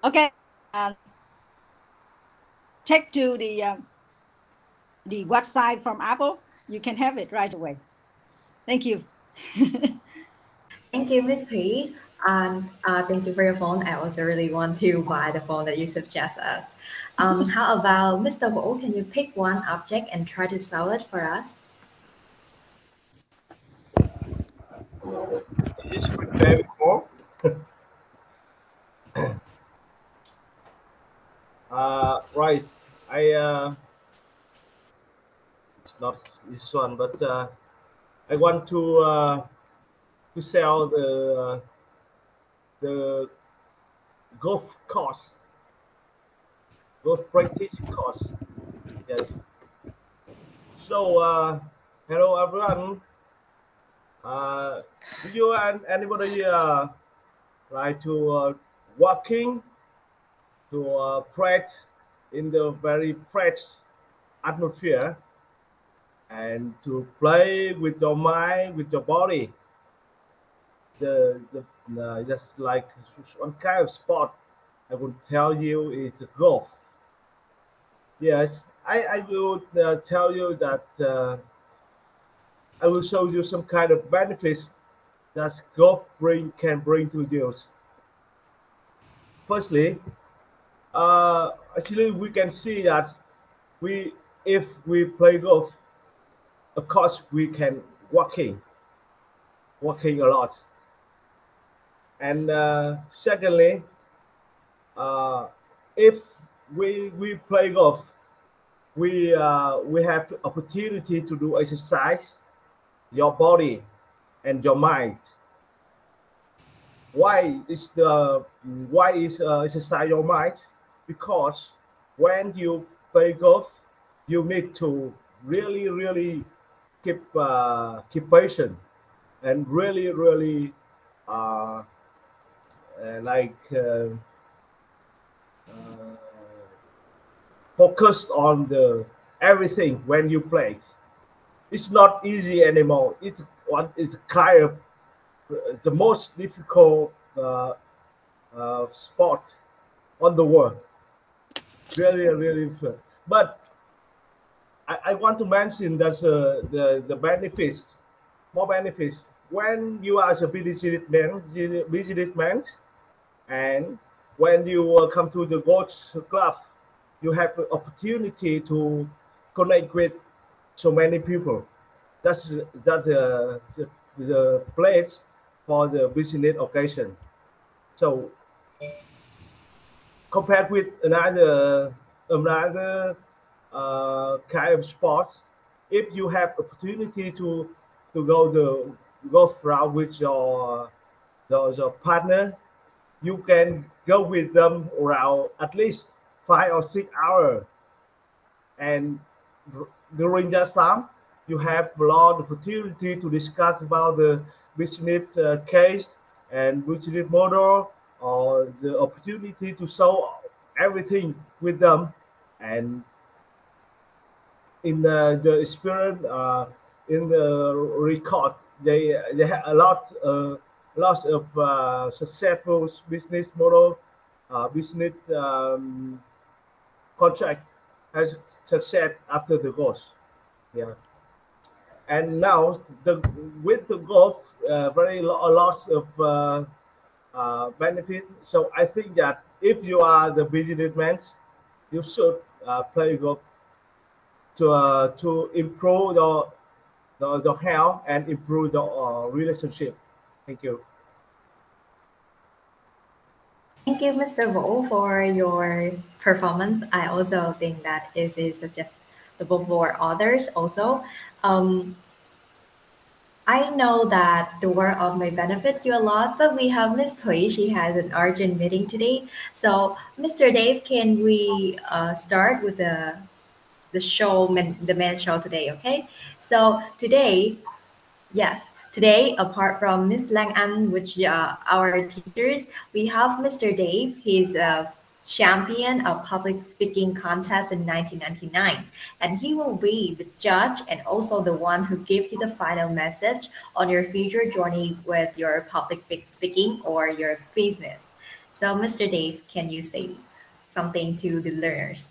Okay. Take to the website from Apple. You can have it right away. Thank you. Thank you, Miss Thủy. And thank you for your phone. I also really want to buy the phone that you suggest us. How about Mr. Wu? Can you pick one object and try to sell it for us? Is prepare before. Right. It's not this one, but I want to sell the golf course, golf practice course. Yes. So hello everyone. Do you and anybody like to walking to practice in the very fresh atmosphere and to play with your mind, with your body? The just like one kind of sport I would tell you is golf. Yes, I will tell you that I will show you some kind of benefits that golf can bring to you. Firstly, actually we can see that we if we play golf, of course we can walking a lot, and secondly, uh, if we play golf, we have the opportunity to do exercise your body and your mind. Why is the why is exercise your mind? Because when you play golf, you need to really keep patient and really uh, like uh, focus on the everything when you play. It's not easy anymore. It's kind of the most difficult sport on the world. Really difficult. But I want to mention that the benefits, more benefits when you are a businessman, and when you come to the golf club, you have the opportunity to connect with so many people. That's the place for the business occasion. So compared with another kind of sports, if you have opportunity to go around with your partner, you can go with them around at least 5 or 6 hours, and during that time you have a lot of opportunity to discuss about the business case and business model, or the opportunity to show everything with them. And in the experience in the record, they have a lot of successful business model, business contract has success after the goals. Yeah, and now the with the golf, a lot of benefit. So I think that if you are the businessman, you should play golf to improve the health and improve the relationship. Thank you. Thank you, Mr. Wu, for your performance. I also think that this is suggestible for others also. Um, I know that the workout may benefit you a lot, but we have Miss Hui. She has an urgent meeting today. So, Mr. Dave, can we start with the show, the main show today? Okay. So today, yes, today, apart from Miss Lang An, which our teachers, we have Mr. Dave. He's a champion of public speaking contest in 1999, and he will be the judge and also the one who gives you the final message on your future journey with your public speaking or your business. So, Mr. Dave, can you say something to the learners?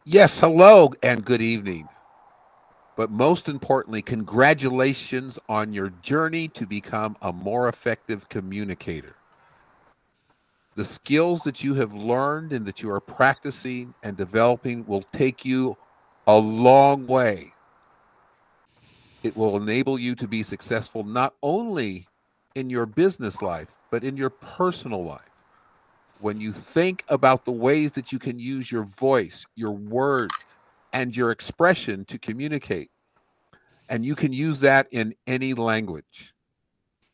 Yes, hello and good evening. But most importantly, congratulations on your journey to become a more effective communicator. The skills that you have learned and that you are practicing and developing will take you a long way. It will enable you to be successful not only in your business life, but in your personal life. When you think about the ways that you can use your voice, your words, and your expression to communicate, and you can use that in any language.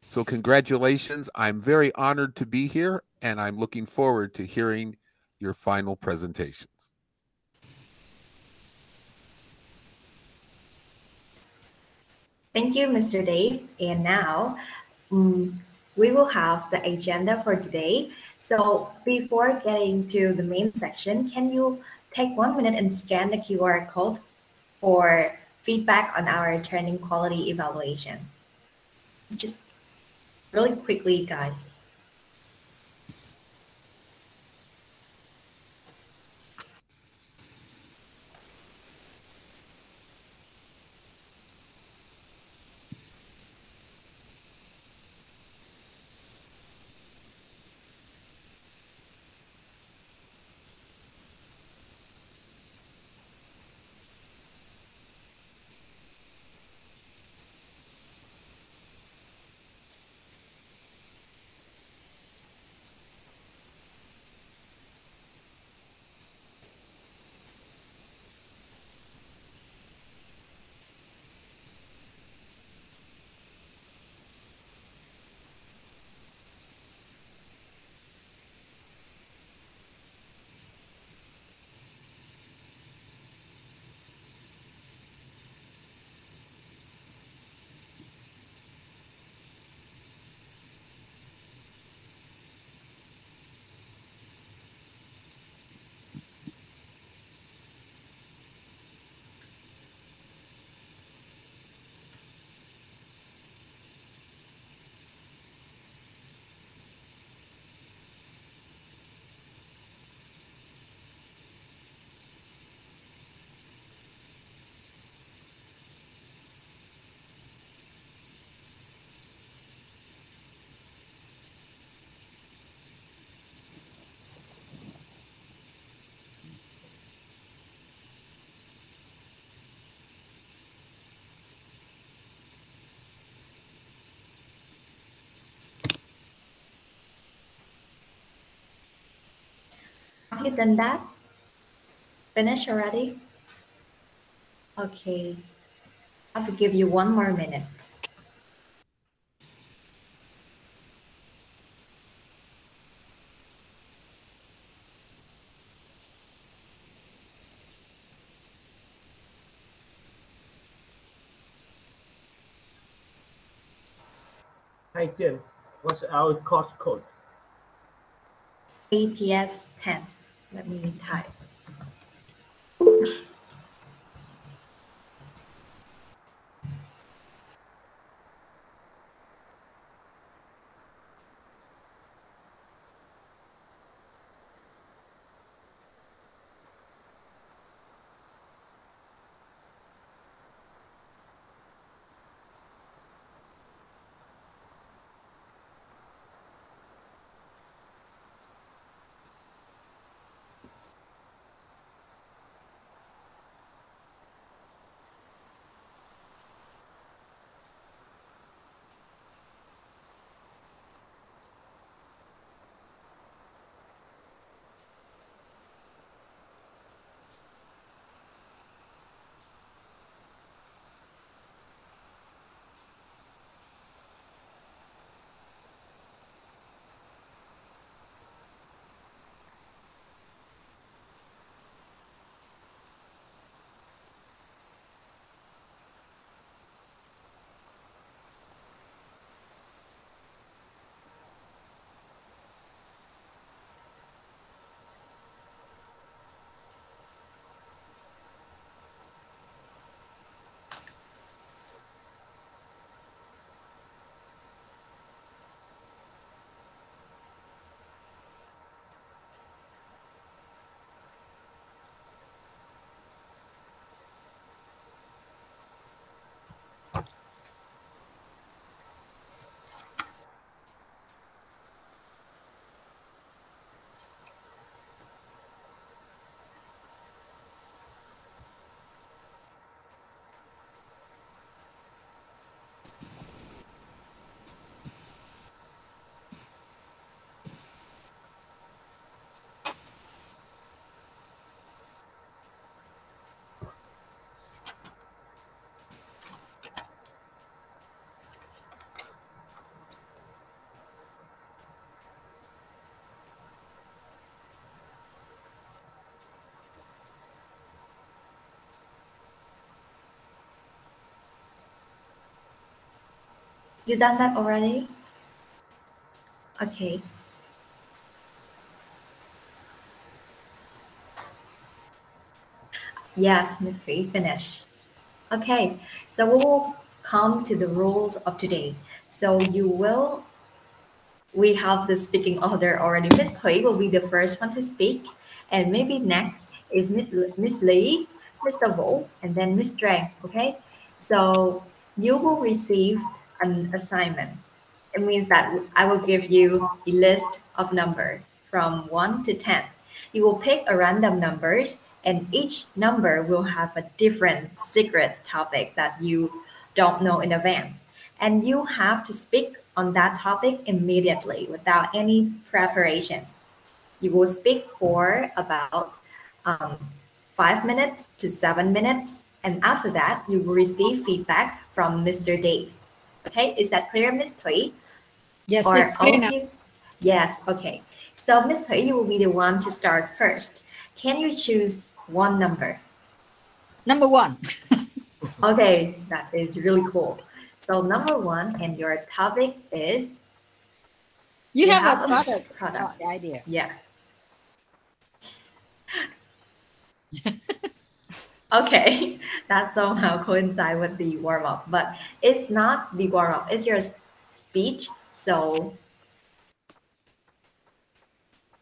So congratulations. I'm very honored to be here, and I'm looking forward to hearing your final presentations. Thank you, Mr. Dave. And now we will have the agenda for today. So before getting to the main section, can you take 1 minute and scan the QR code for feedback on our training quality evaluation? Just really quickly, guys. Have you done that? Finished already? Okay. I will give you 1 more minute. Hi Tim, what's our course code? APS10. Let me type. You done that already? Okay. Yes, Miss Three, finish. Okay, so we will come to the rules of today. So we have the speaking order already. Miss Hui will be the first one to speak, and maybe next is Miss Lee, Mr. Wu, and then Miss Drang. Okay, so you will receive an assignment. It means that I will give you a list of numbers from 1 to 10. You will pick a random numbers, and each number will have a different secret topic that you don't know in advance. And you have to speak on that topic immediately without any preparation. You will speak for about 5 minutes to 7 minutes. And after that, you will receive feedback from Mr. Dave. Okay, is that clear, Miss Tui? Yes, Or it's all clear of now. you? Yes, okay. So Miss Tui, you will be the one to start first. Can you choose one number? Number 1. Okay, that is really cool. So number 1, and your topic is You have a product. product. The idea. Yeah. Okay, that somehow coincide with the warm up, but it's not the warm up. It's your speech. So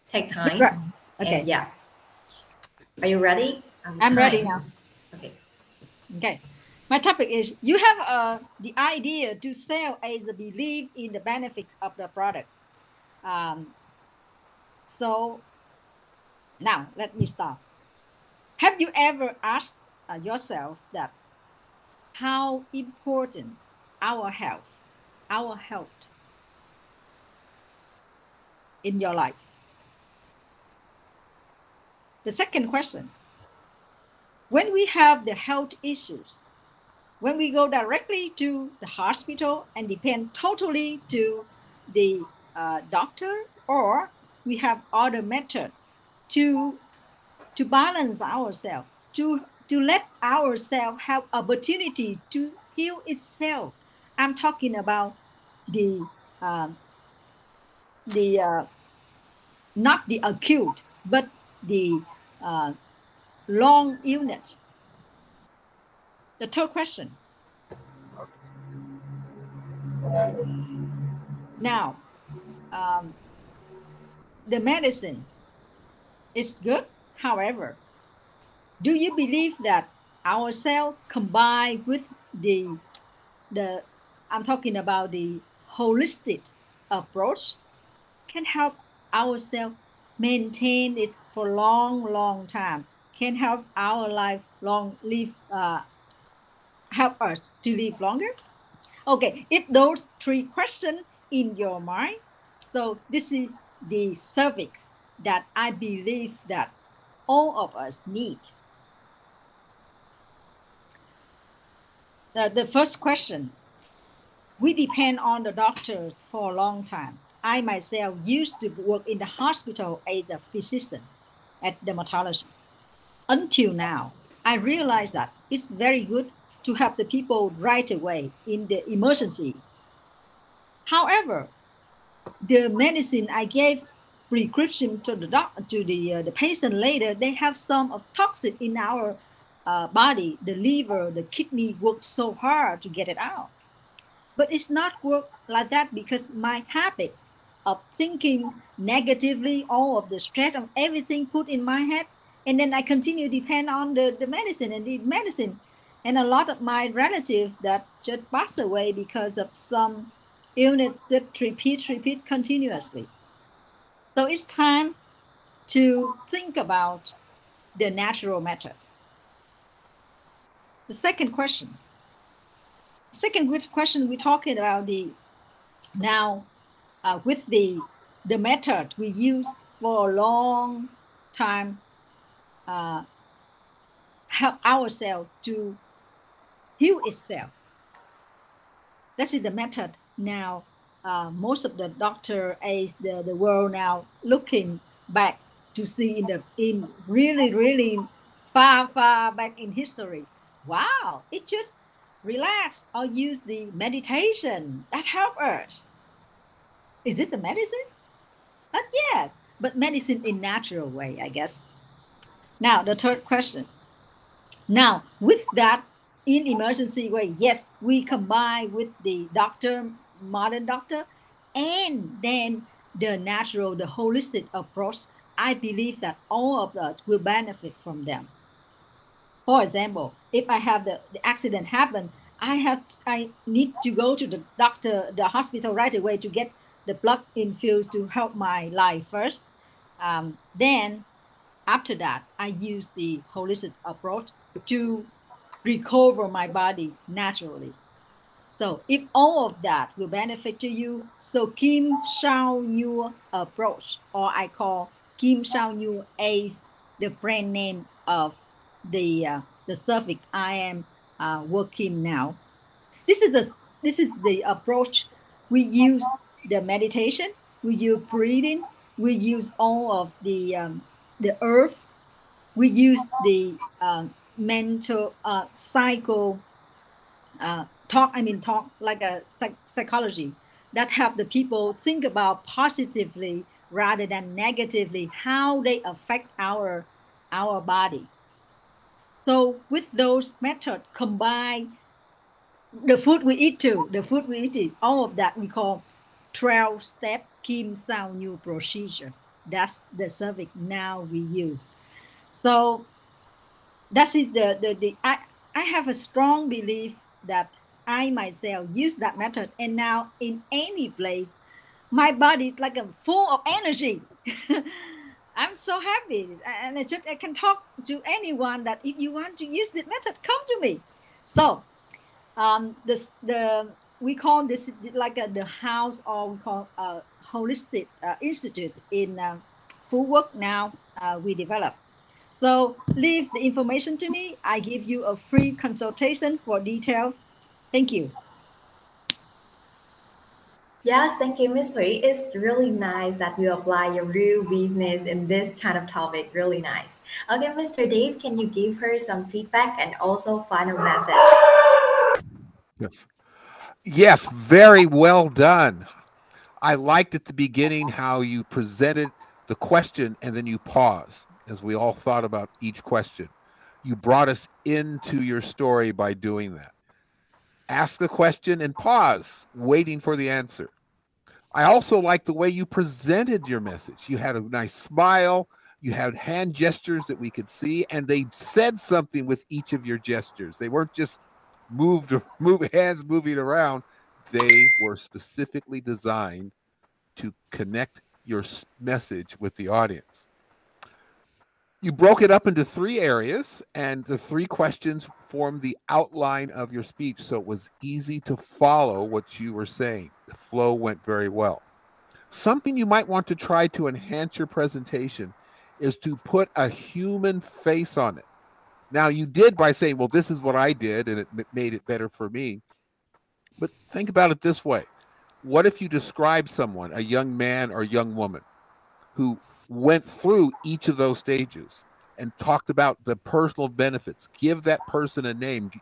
take Speak time. right. Okay. And yeah, are you ready? I'm ready now. Okay. Okay. My topic is you have the idea to sell as a belief in the benefit of the product. So now let me start. Have you ever asked yourself that how important our health in your life? The second question, when we have the health issues, when we go directly to the hospital and depend totally to the doctor, or we have other method to balance ourselves, to let ourselves have opportunity to heal itself. I'm talking about the not the acute, but the long illness. The third question. Now, the medicine is good. However, do you believe that our cell combined with the I'm talking about the holistic approach can help our cell maintain it for long time, can help our life help us to live longer? Okay, if those 3 questions in your mind, so this is the service that I believe that all of us need. The first question, we depend on the doctors for a long time. I myself used to work in the hospital as a physician at dermatology. Until now, I realized that it's very good to help the people right away in the emergency. However, the medicine I gave prescription to the patient later, they have some of toxic in our body. The liver, the kidney work so hard to get it out. But it's not work like that because my habit of thinking negatively, all of the stress of everything put in my head, and then I continue to depend on the medicine and the medicine. And a lot of my relatives that just pass away because of some illness that repeat continuously. So it's time to think about the natural method. The second question. We're talking about the now with the method we use for a long time, help ourselves to heal itself. That is the method now. Most of the doctor as the world now looking back to see in really far back in history. Wow, it just relax, or use the meditation that help us. Is it a medicine? But yes, but medicine in natural way, I guess. Now, the third question. Now, with that, in emergency way, yes, we combine with the doctor, modern doctor, and then the natural, the holistic approach. I believe that all of us will benefit from them. For example, if I have the accident happen, I need to go to the doctor, the hospital right away to get the blood infused to help my life first. Then after that, I use the holistic approach to recover my body naturally. So if all of that will benefit to you, so Kim Sao Nhu approach, or I call Kim Sao Nhu as the brand name of the service I am working now. This is the approach. We use the meditation, we use breathing, we use all of the earth, we use the mental psycho talk like a psychology that help the people think about positively rather than negatively how they affect our body. So with those methods combine the food we eat too, all of that we call 12-step Kim Sao Nhu procedure. That's the service now we use. So that's it. I have a strong belief that I myself use that method, and now in any place, my body is like a full of energy. I'm so happy, and I can talk to anyone that if you want to use this method, come to me. So, this the we call this like the house, or we call holistic institute in Phú Quốc. Now we develop. So leave the information to me. I give you a free consultation for detail. Thank you. Yes, thank you, Ms. Thủy. It's really nice that you apply your real business in this kind of topic. Really nice. Okay, Mr. Dave, can you give her some feedback and also final message? Yes. Yes, very well done. I liked at the beginning how you presented the question and then you paused as we all thought about each question. You brought us into your story by doing that. Ask the question and pause, waiting for the answer. I also like the way you presented your message. You had a nice smile, you had hand gestures that we could see, and they said something with each of your gestures. They weren't just hands moving around. They were specifically designed to connect your message with the audience. You broke it up into 3 areas, and the 3 questions formed the outline of your speech, so it was easy to follow what you were saying. The flow went very well. Something you might want to try to enhance your presentation is to put a human face on it. Now, you did by saying, well, this is what I did, and it made it better for me. But think about it this way. What if you describe someone, a young man or young woman, who went through each of those stages and talked about the personal benefits? Give that person a name.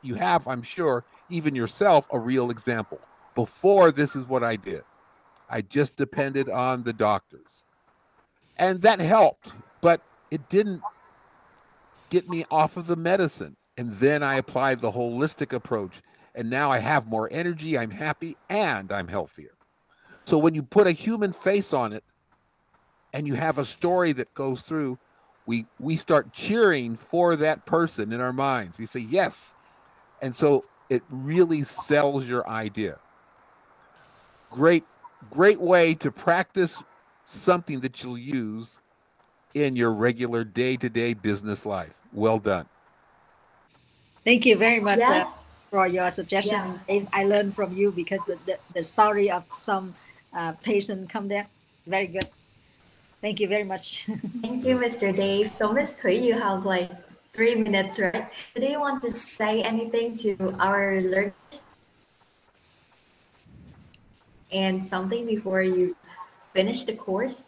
You have, I'm sure, even yourself, a real example. Before, this is what I did. I just depended on the doctors. And that helped, but it didn't get me off of the medicine. And then I applied the holistic approach. And now I have more energy, I'm happy, and I'm healthier. So when you put a human face on it and you have a story that goes through, we start cheering for that person in our minds. We say, yes. And so it really sells your idea. Great way to practice something that you'll use in your regular day-to-day business life. Well done. Thank you very much Yes. for your suggestion. Yeah. I learned from you because the story of some patient come there. Very good. Thank you very much. Thank you, Mr. Dave. So, Ms. Thủy, you have like 3 minutes, right? Do you want to say anything to our learners? And something before you finish the course?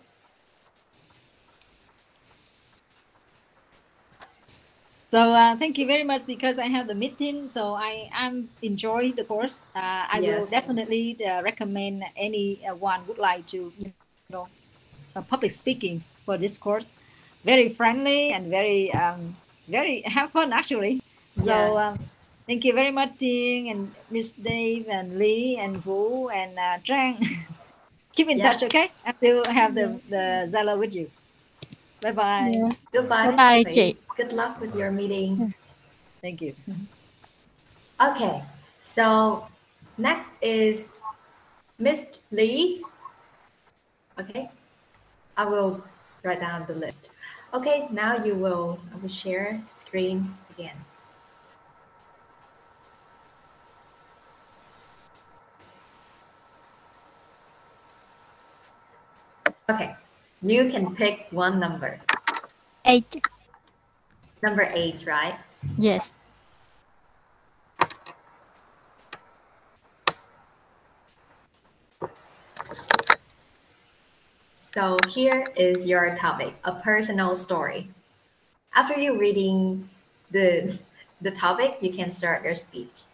So thank you very much because I have the meeting. So I am enjoying the course. I will Yes. definitely recommend anyone would like to, public speaking for this course. Very friendly and very have fun actually. So Yes. thank you very much, Ting and Miss Dave and Lee and Vũ and Trang. Keep in touch, Yes. okay? I will have Yeah. the Zalo with you. Bye bye. Yeah. Goodbye, Bye Mr. bye Lee. chị. Good luck with your meeting. Thank you. Okay, so next is Miss Lee. Okay, I will write down the list. Okay, now I will share screen again. Okay, you can pick one number. 8. Number 8, right? Yes. So here is your topic, a personal story. After you reading the the topic, you can start your speech.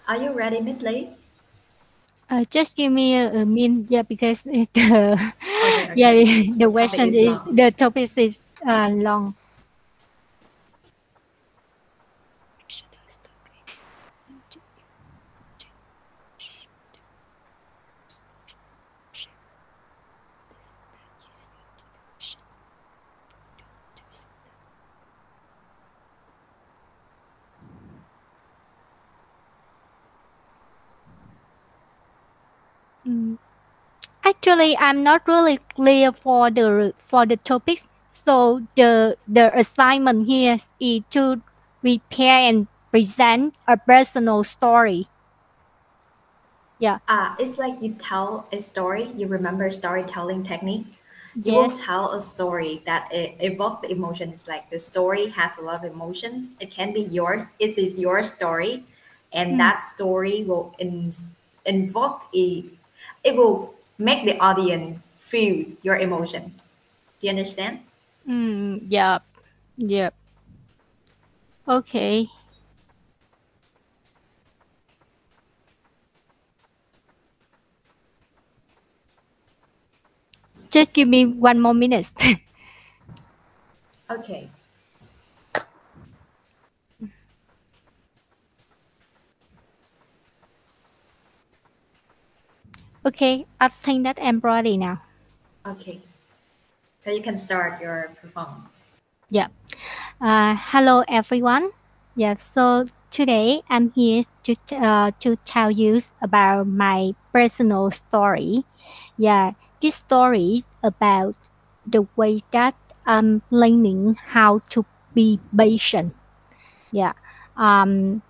Are you ready, Miss Lee? Just give me a minute, yeah, because the Okay, yeah okay. the The topic question is is long. the topic is long. Mm. Actually, I'm not really clear for the topics. So the assignment here is to prepare and present a personal story. Yeah. It's like you tell a story. You remember storytelling technique. You will Yes. tell a story that evoke the emotions. Like the story has a lot of emotions. It can be it is your story, and Mm. that story will invoke it will make the audience feel your emotions. Do you understand? Yeah. Yeah. Okay. Just give me one more minute. Okay. Okay, I think that I'm ready now. Okay. So you can start your performance. Yeah. Hello, everyone. Yeah. So today I'm here to tell you about my personal story. Yeah. This story is about the way that I'm learning how to be patient. Yeah. Um.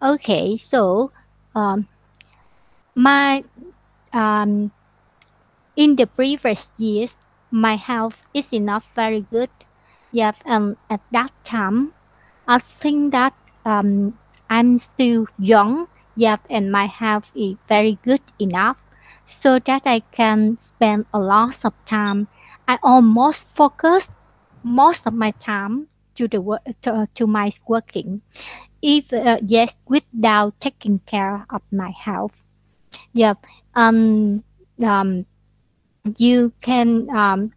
Okay. So, um, my um in the previous years, my health is not very good. Yet, at that time, I think that I'm still young, yet, and my health is very good enough so that I can spend a lot of time. I almost focus most of my time to the work to my working, if yes, without taking care of my health. Yeah. Um. Um you can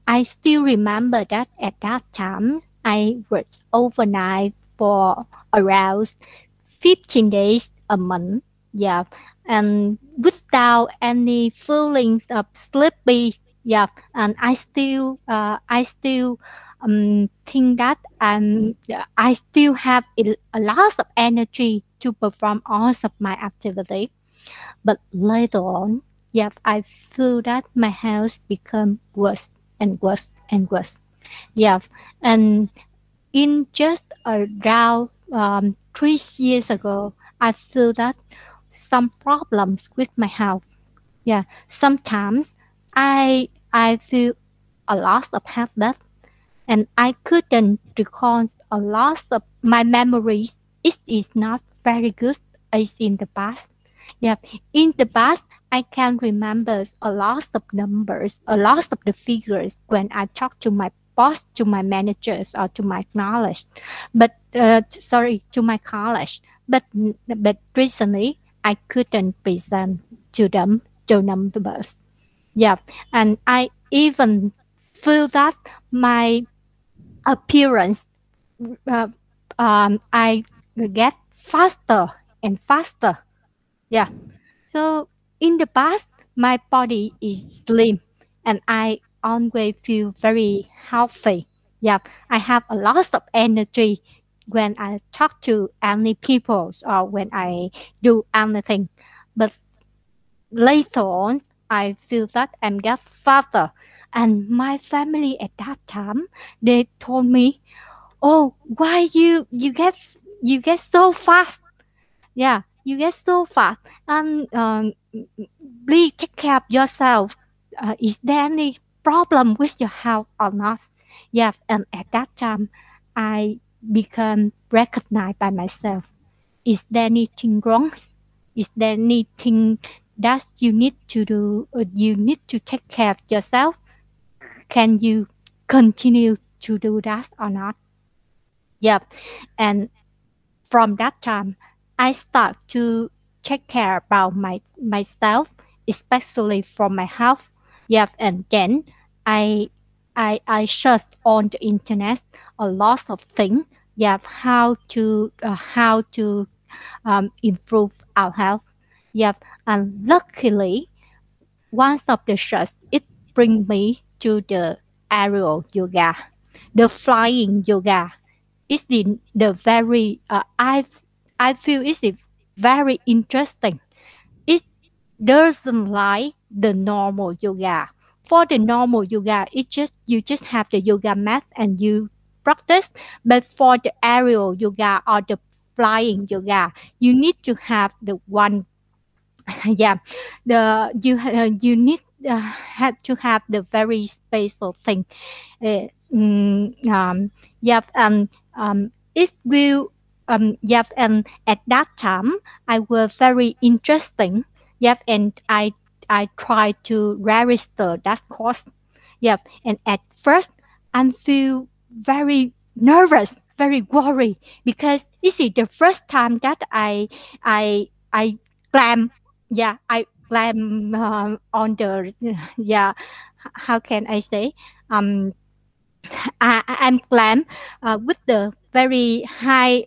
I still remember that at that time I worked overnight for around 15 days a month. Yeah. And without any feelings of sleepy. Yeah. And I still think that I still have a lot of energy to perform all of my activity. But later on, yeah, I feel that my health become worse and worse and worse. Yeah, and in just around 3 years ago, I feel that some problems with my health. Yeah, sometimes I feel a loss of health that, and I couldn't recall a loss of my memories. It is not very good as in the past. Yeah, in the past, I can remember a lot of numbers, a lot of the figures when I talk to my boss, to my managers, or to my knowledge. But to my college. But recently, I couldn't present to them the numbers. Yeah, and I even feel that my appearance, uh, I get faster and faster. Yeah. So in the past, my body is slim, and I always feel very healthy. Yeah, I have a lot of energy when I talk to any people or when I do anything. But later on, I feel that I'm get fatter, and my family at that time they told me, "Oh, why you get so fast? Yeah, you get so fast, and please take care of yourself. Is there any problem with your health or not?" Yeah, and at that time, I become recognized by myself. Is there anything wrong? Is there anything that you need to do? You need to take care of yourself. Can you continue to do that or not? Yep. And from that time, I start to take care about myself, especially for my health. Yep. And then I I searched on the internet a lot of things. Yep. How to improve our health. Yep. And luckily, one of the search it bring me to the aerial yoga, the flying yoga. It's the very I feel it's very interesting. It doesn't like the normal yoga. For the normal yoga, it just you just have the yoga mat and you practice. But for the aerial yoga or the flying yoga, you need to have the one yeah you need had to have the very special thing. uh, yep and it will yep and at that time I was very interesting. Yep and I tried to register that course. Yep and at first I feel very nervous, very worried, because this is the first time that I climb. Yeah, I climb on the yeah. How can I say? Um, I'm climb with the very high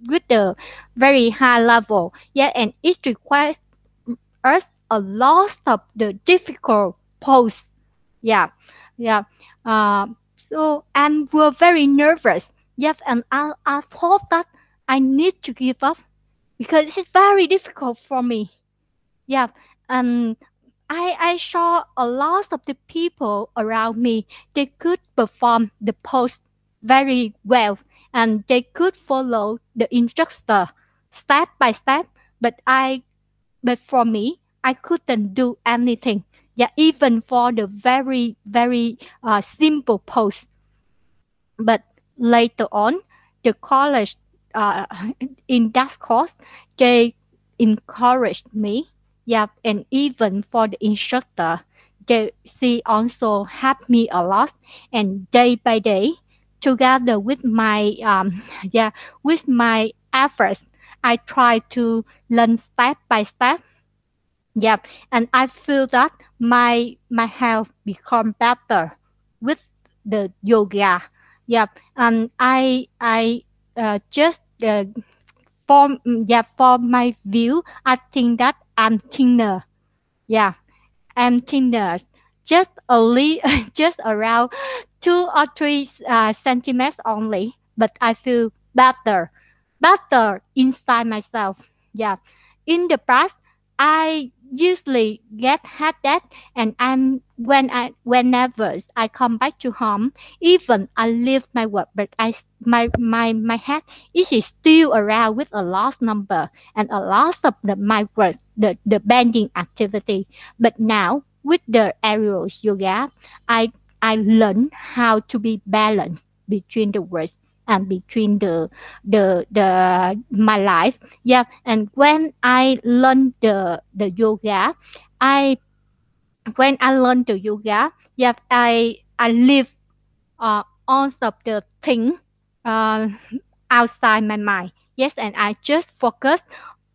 with the very high level. Yeah, and it requires us a lot of the difficult pose. Yeah, yeah. So I'm were very nervous. Yes, and I thought that I need to give up because it's very difficult for me. Yeah, and I saw a lot of the people around me. They could perform the pose very well, and they could follow the instructor step by step. But but for me, I couldn't do anything. Yeah, even for the very simple pose. But later on, the college uh, in that course, they encouraged me. Yeah, and even for the instructor, she also helped me a lot. And day by day, together with my yeah with my efforts, I try to learn step by step. Yep, and I feel that my health become better with the yoga. Yep, and I just for my view, I think that I'm thinner. Yeah, I'm thinner, just just around 2 or 3 centimeters only, but I feel better inside myself. Yeah, in the past, I usually get headache, and whenever I come back to home, even I leave my work, but my head is still around with a lot number and a lot of my work, the bending activity. But now with the aerial yoga, I learn how to be balanced between the words and between the my life. Yeah, and when I learn the yoga, I when I learn the yoga, yeah, I live all of the thing uh, outside my mind. Yes, and I just focus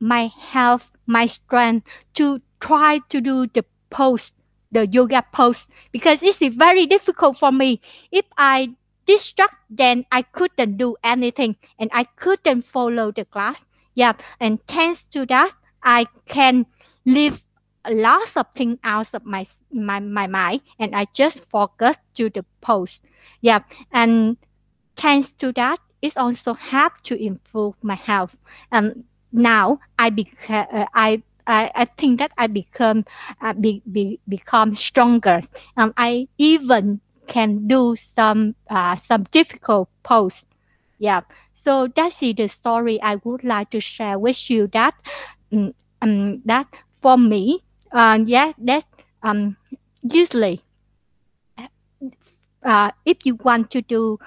my health, my strength to try to do the pose, the yoga pose, because it's very difficult for me. If I distract, then I couldn't do anything and I couldn't follow the class. Yeah, and thanks to that, I can leave a lot of things out of my mind, and I just focus to the pose. Yeah, and thanks to that, it also helped to improve my health. And now I think that I become stronger. I even can do some difficult pose. Yeah. So that's the story I would like to share with you. Mm, that for me, yeah, that's usually if you want to do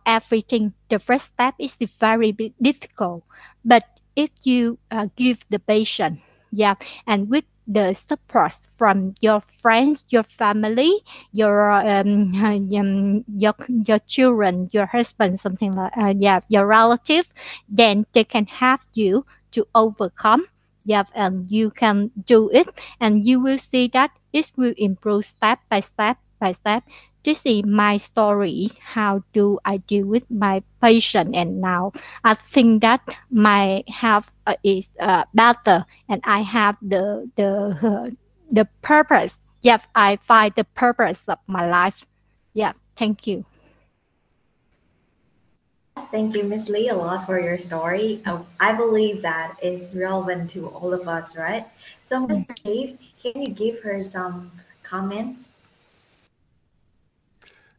everything, the first step is very difficult. But if you give the patient, yeah, and with the support from your friends, your family, your children, your husband, something like yeah, your relative, then they can help you to overcome. Yeah, and you can do it, and you will see that it will improve step by step by step. This is my story. How do I deal with my patient? And now I think that my health is better, and I have the purpose. Yep, I find the purpose of my life. Yeah, thank you. Thank you, Miss Lee, a lot for your story. I believe that is relevant to all of us, right? So, Mr. Dave, can you give her some comments?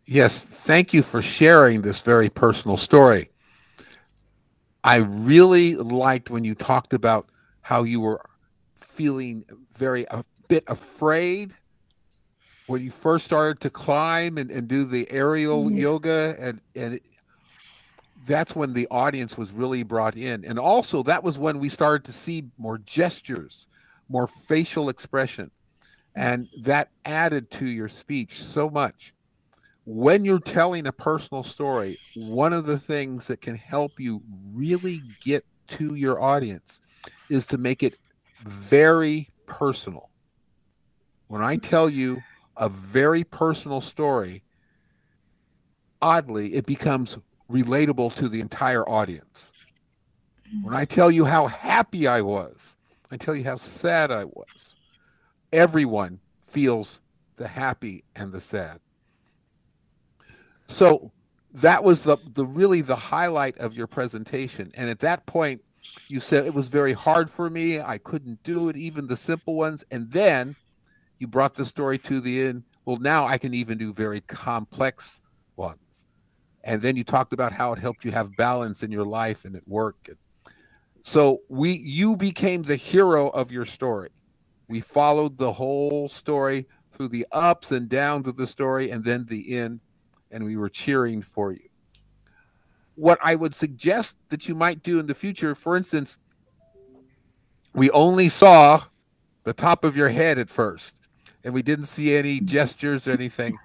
Yes, thank you for sharing this very personal story. I really liked when you talked about how you were feeling a bit afraid when you first started to climb and do the aerial yoga, and that's when the audience was really brought in. And also that was when we started to see more gestures, more facial expression, and that added to your speech so much. When you're telling a personal story, one of the things that can help you really get to your audience is to make it very personal. When I tell you a very personal story, oddly, it becomes relatable to the entire audience. When I tell you how happy I was, I tell you how sad I was, everyone feels the happy and the sad. So that was the really the highlight of your presentation. And at that point, you said it was very hard for me. I couldn't do it, even the simple ones. And then you brought the story to the end. Well, now I can even do very complex ones. And then you talked about how it helped you have balance in your life and at work. So you became the hero of your story. We followed the whole story through the ups and downs of the story and then the end, and we were cheering for you. What I would suggest that you might do in the future, for instance, we only saw the top of your head at first, and we didn't see any gestures or anything,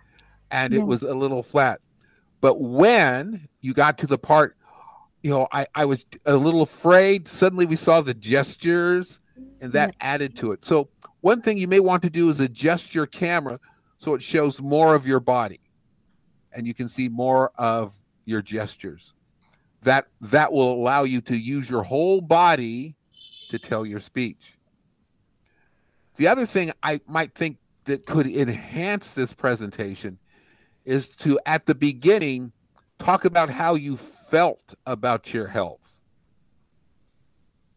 and it was a little flat. But when you got to the part, I was a little afraid. Suddenly we saw the gestures, and that added to it. So one thing you may want to do is adjust your camera so it shows more of your body, and you can see more of your gestures. That will allow you to use your whole body to tell your speech. The other thing I might think that could enhance this presentation is to, at the beginning, talk about how you felt about your health.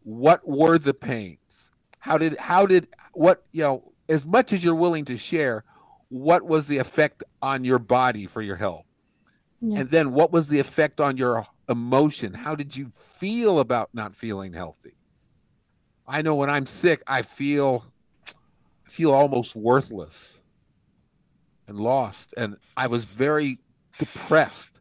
What were the pains? What, as much as you're willing to share, what was the effect on your body for your health? Yeah. And then what was the effect on your emotion? How did you feel about not feeling healthy? I know when I'm sick, I feel almost worthless and lost. And I was very depressed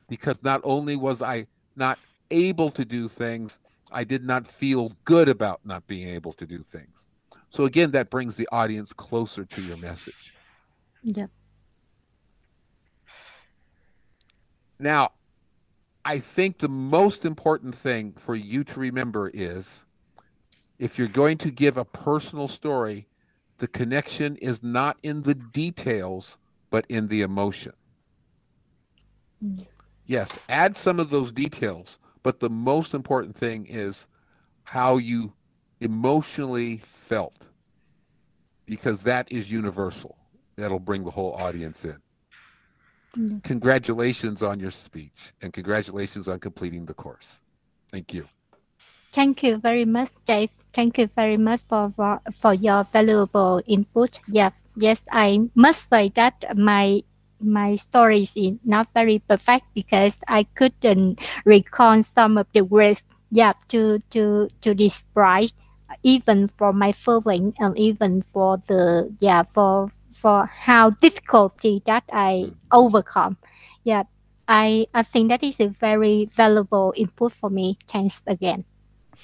because not only was I not able to do things, I did not feel good about not being able to do things. So again, that brings the audience closer to your message. Yeah. Now, I think the most important thing for you to remember is if you're going to give a personal story, the connection is not in the details, but in the emotion. Yes, add some of those details, but the most important thing is how you emotionally felt, because that is universal. That'll bring the whole audience in. Congratulations on your speech, and congratulations on completing the course. Thank you. Thank you very much, Dave. Thank you very much for your valuable input. Yeah, yes, I must say that my story is not very perfect because I couldn't recall some of the words. Yeah, to describe even for my feeling and even for the for how difficulty that I overcome. Yeah, I think that is a very valuable input for me. Thanks again.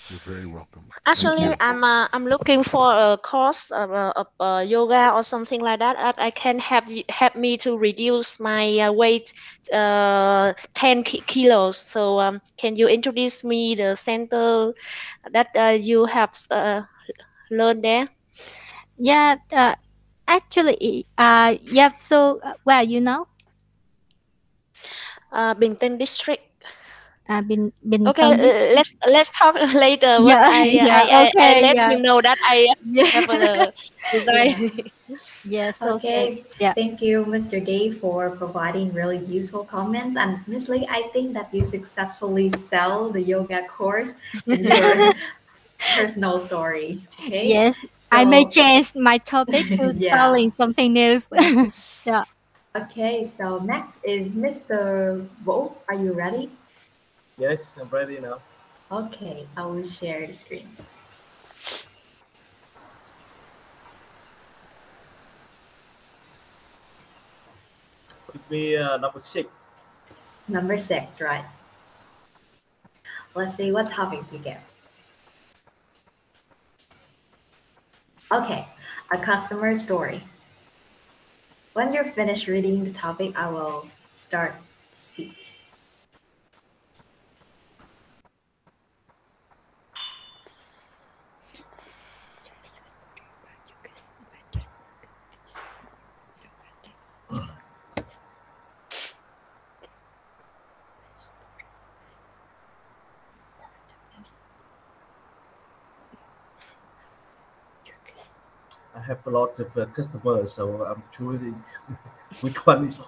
You're very welcome. Actually, I'm looking for a course of yoga or something like that. I can help me to reduce my weight 10 kilos. So can you introduce me the center that you have learned there? Yeah, actually, yeah. So where you know? Bình Tân district. Been Okay, let's talk later. But Yeah, I okay, let yeah, you know that I yeah, have a design. yes, okay, Okay, yeah. thank you, Mr. Dave, for providing really useful comments. And Miss Lee, I think that you successfully sell the yoga course in your personal story. Okay, Yes, I may so change my topic to yeah. selling something else. Yeah. Okay, so next is Mr. Vo. Are you ready? Yes, I'm ready now. Okay, I will share the screen. With me, number 6. Number 6, right? Let's see what topic we get. Okay, a customer story. When you're finished reading the topic, I will start the speech. I have a lot of customers, so I'm choosing which one is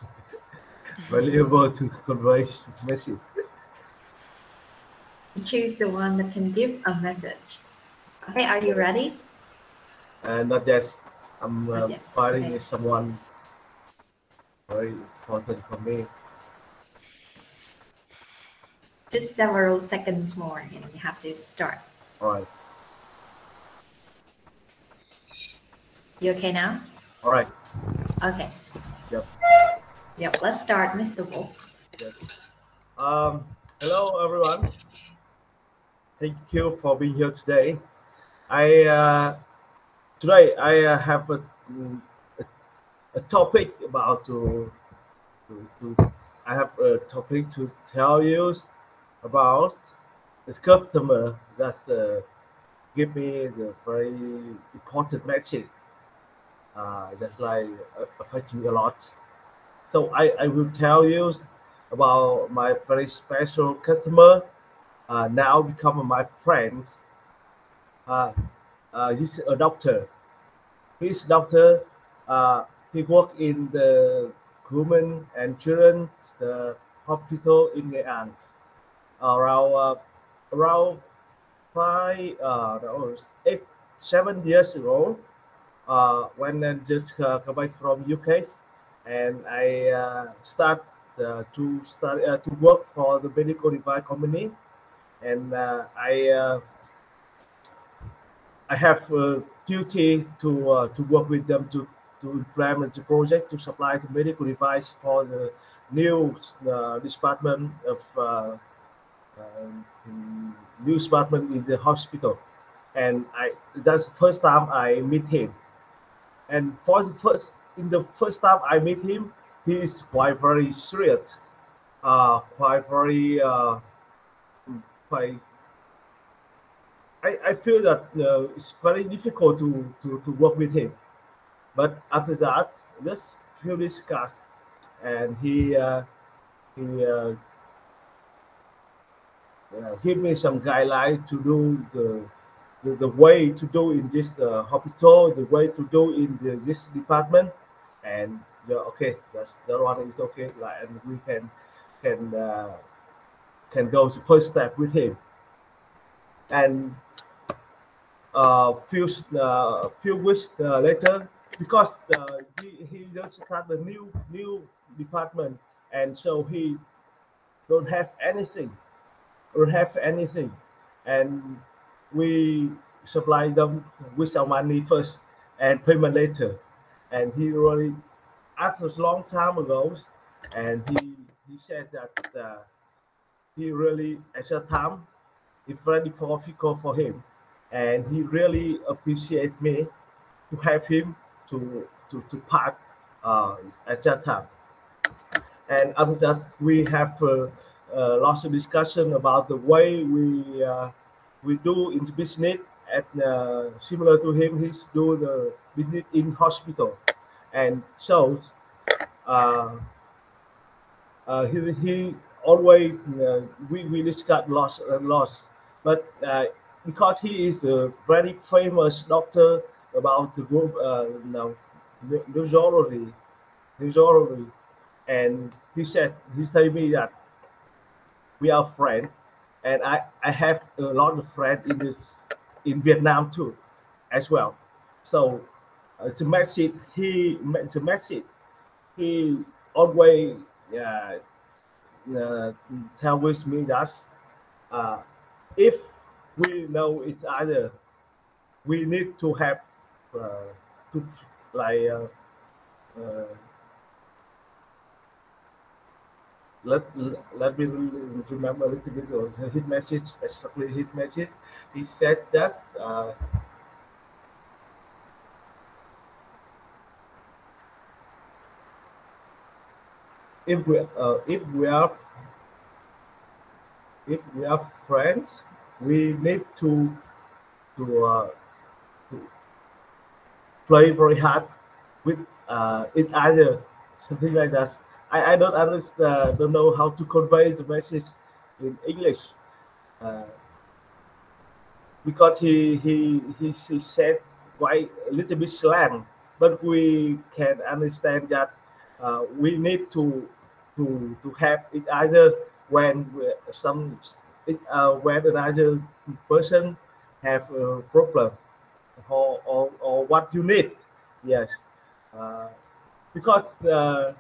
valuable to convey message. Choose the one that can give a message. Okay, are you ready? Not just I'm Not yet. finding Okay. someone very important for me. Just several seconds more and you have to start. All right. You okay now? All right. Okay. Yep. Yep, let's start, Mr. Wolf. Yes. Hello, everyone. Thank you for being here today. Today I have a topic about I have a topic to tell you about the customer that give me the very important message. That's like affect me a lot. So I will tell you about my very special customer. Now become my friends. He's a doctor. He's a doctor. He work in the women and children the hospital in Nghệ An. Around 5 no, 8 7 years ago, when I just come back from UK, and I to work for the medical device company, and I have a duty to work with them to implement the project to supply the medical device for the new department of new department in the hospital. And that's the first time I meet him. And for the first time I meet him, he is quite very serious, quite very quite. I feel that it's very difficult to work with him. But after that, just few discuss, and he give me some guidelines to do the way to do in this hospital, the way to do in this department, and okay, that's the one is okay, like, and we can uh, can go to first step with him, and few weeks later, because he just start a new department, and so he don't have anything, don't have anything, and we supply them with some money first and payment later, and he really after a long time ago, and he said that he really at that time it's very difficult for him, and he really appreciate me to have him to part at that time. And after that, we have lots of discussion about the way we do in the business. At similar to him, he's do the business in hospital, and so uh, he always we discuss lots and lots, but because he is a very famous doctor about the group neurology, neurology, and he said me that we are friends, and I have a lot of friends in Vietnam too, as well. So the message he always uh, uh, tell with me that uh, if we know each other, we need to have to like uh, let let me remember a little bit of his message, exactly his message. He said that if we are friends, we need to to play very hard with each other, something like that. I don't understand, don't know how to convey the message in English. Uh, because he said quite a little bit slang, but we can understand that we need to have it either when when another person have a problem, or what you need. Yes, uh, because the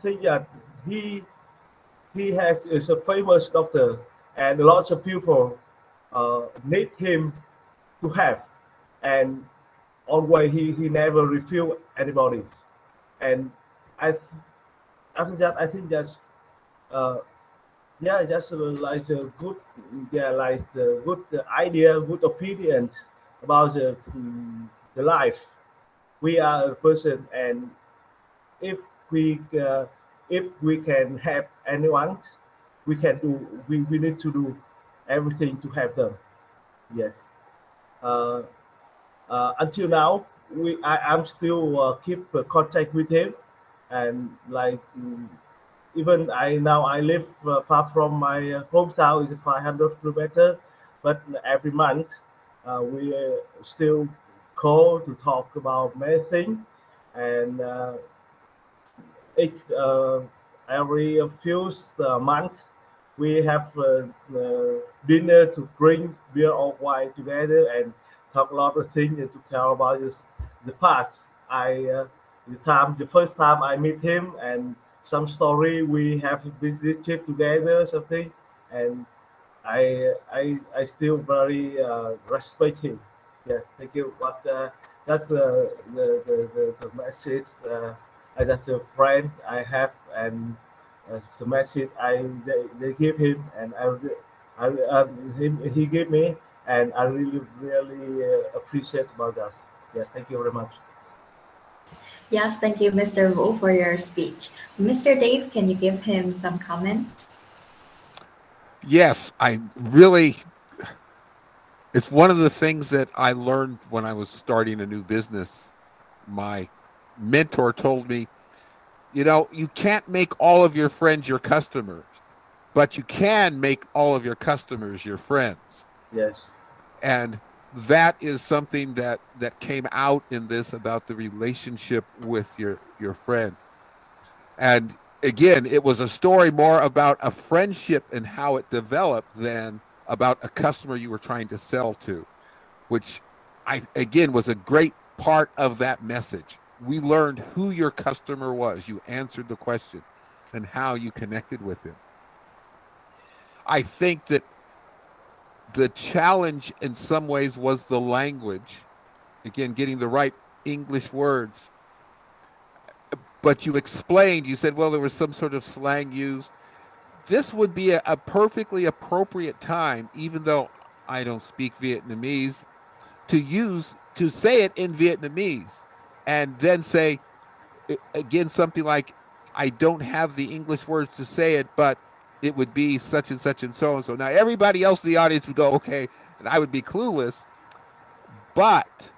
thing that he he has is a famous doctor, and lots of people need him to have, and always he never refuse anybody. And I after that I think that's uh, yeah, just like a good, yeah, like the good idea, good opinions about the life. We are a person, and if we uh, if we can have anyone, we need to do everything to have them. Yes. Uh, until now, I'm still keep contact with him, and like even I live far from my hometown, is 500 kilometers, but every month we still call to talk about many things, and it every few months we have dinner to drink beer or wine together and talk a lot of things and to tell about the past. The first time I meet him and some story we have a business trip together something, and I still very respect him. Yes, thank you. But that's the message. That's a friend I have, and the message they give him, and he gave me, and I really appreciate about that. Yeah, thank you very much. Yes, thank you, Mr. Wu, for your speech. Mr. Dave, can you give him some comments? Yes, I really, it's one of the things that I learned when I was starting a new business. My mentor told me, you can't make all of your friends your customers, but you can make all of your customers your friends. Yes. And that is something that came out in this about the relationship with your friend. And again, it was a story more about a friendship and how it developed than about a customer you were trying to sell to, which again was a great part of that message. We learned who your customer was. You answered the question and how you connected with him. I think that the challenge in some ways was the language. Again, getting the right English words. But you explained, you said, well, there was some sort of slang used. This would be a perfectly appropriate time, even though I don't speak Vietnamese, to say it in Vietnamese and then say, again, something like, I don't have the English words to say it, but it would be such and such and so and so. Now, everybody else in the audience would go, okay, and I would be clueless, but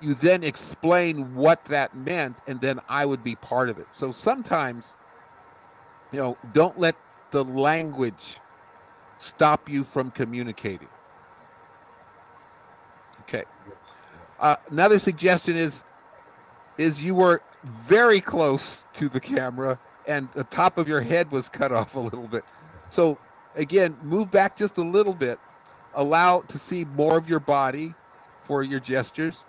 you then explain what that meant, and then I would be part of it. So sometimes, don't let the language stop you from communicating. Okay. Another suggestion is you were very close to the camera and the top of your head was cut off a little bit. So again, move back just a little bit. Allow to see more of your body for your gestures.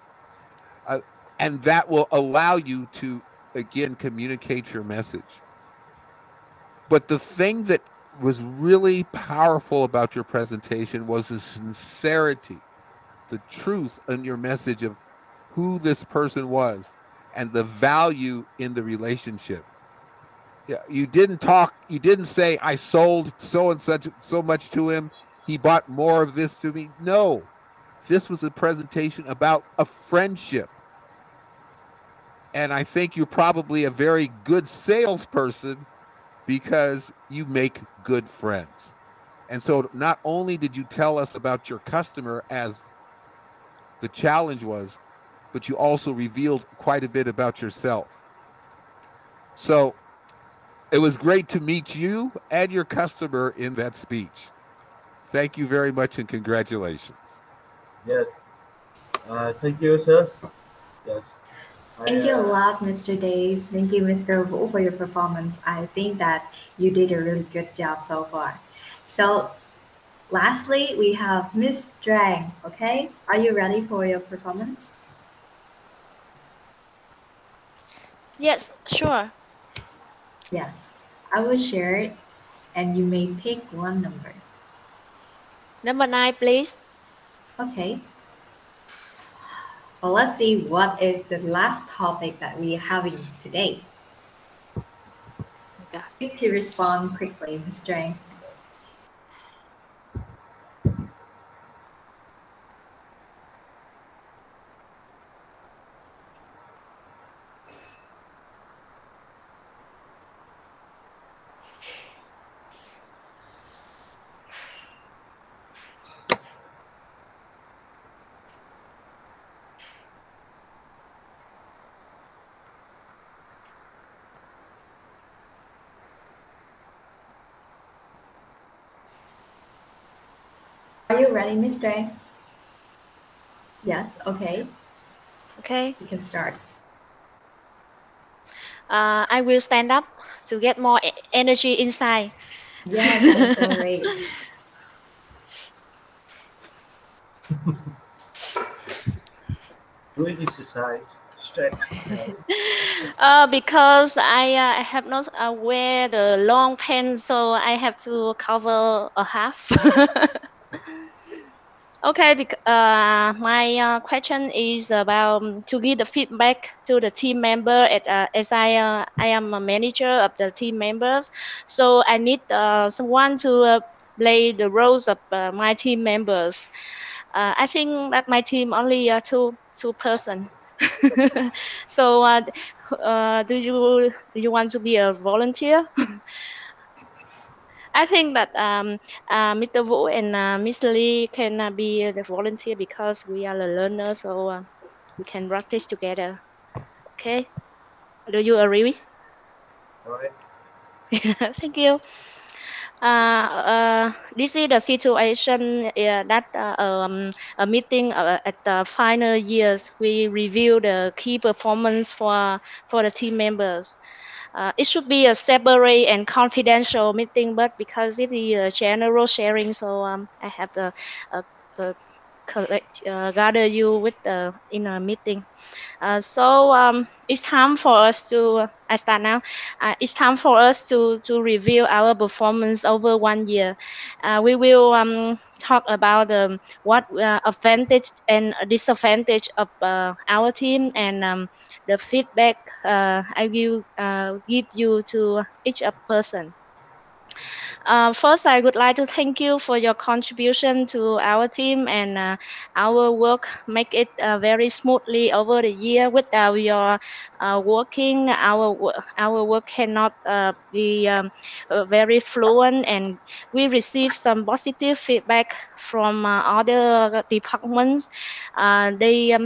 And that will allow you to, again, communicate your message. But the thing that was really powerful about your presentation was the sincerity, the truth in your message of who this person was and the value in the relationship. Yeah, you didn't say I sold so and such so much to him, he bought more of this to me. No. This was a presentation about a friendship. And I think you're probably a very good salesperson because you make good friends. And so not only did you tell us about your customer as the challenge was, but you also revealed quite a bit about yourself. So it was great to meet you and your customer in that speech. Thank you very much and congratulations. Yes. Thank you, sir. Yes. Thank you a lot, Mr. Dave. Thank you, Mr. Wu, for your performance. I think that you did a really good job so far. So, lastly, we have Miss Drang. Okay, are you ready for your performance? Yes, sure. Yes, I will share it, and you may pick one number. Number 9, please. Okay. Well, let's see what is the last topic that we are having today. Okay. Quick to respond quickly, Ms. Drang. Are you ready, Ms. Drang? Yes, okay. Okay. You can start. I will stand up to get more energy inside. Yes, absolutely. Doing exercise, stretch. Because I have not wear the long pants, so I have to cover a half. Okay, my question is about to give the feedback to the team member as I am a manager of the team members, so I need someone to play the roles of my team members. I think that my team only two person. So do you want to be a volunteer? I think that Mr. Wu and Mr. Lee can be the volunteer because we are the learners, so we can practice together. Okay, do you agree? All right. Thank you. This is the situation that a meeting at the final years we review the key performance for the team members. It should be a separate and confidential meeting, but because it is a general sharing, so I have to uh, uh, gather you with in a meeting. So it's time for us to. I start now. It's time for us to review our performance over 1 year. We will talk about what advantage and disadvantage of our team and the feedback I will give you to each person. First, I would like to thank you for your contribution to our team and our work. Make it very smoothly over the year. Without your working, our work cannot be very fluent. And we receive some positive feedback from other departments. They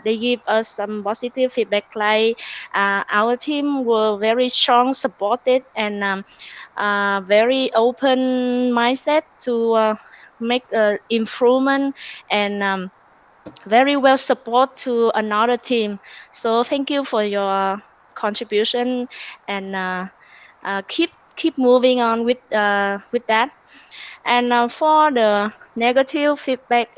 give us some positive feedback like our team were very strong, supported, and very open mindset to make improvement and very well support to another team. So thank you for your contribution and keep moving on with that. And for the negative feedback,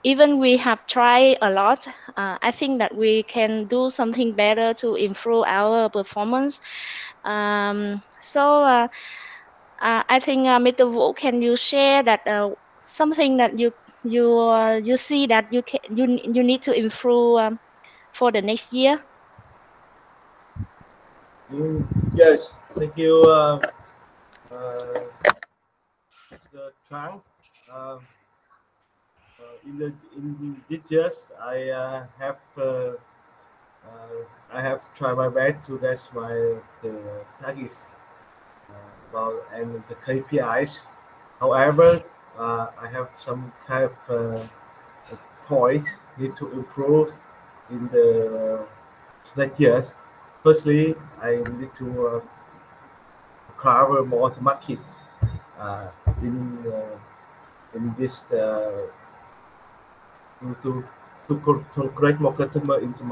even we have tried a lot, I think that we can do something better to improve our performance. I think Mr. Wu, can you share that something that you see that you need to improve for the next year? Yes, thank you, uh, Mr. Chang. Uh, in this years, I have tried my best to get the targets about and the KPIs. However, I have some kind of points need to improve in the next years. Firstly, I need to cover more the markets uh, in uh, in this to to to create more customer into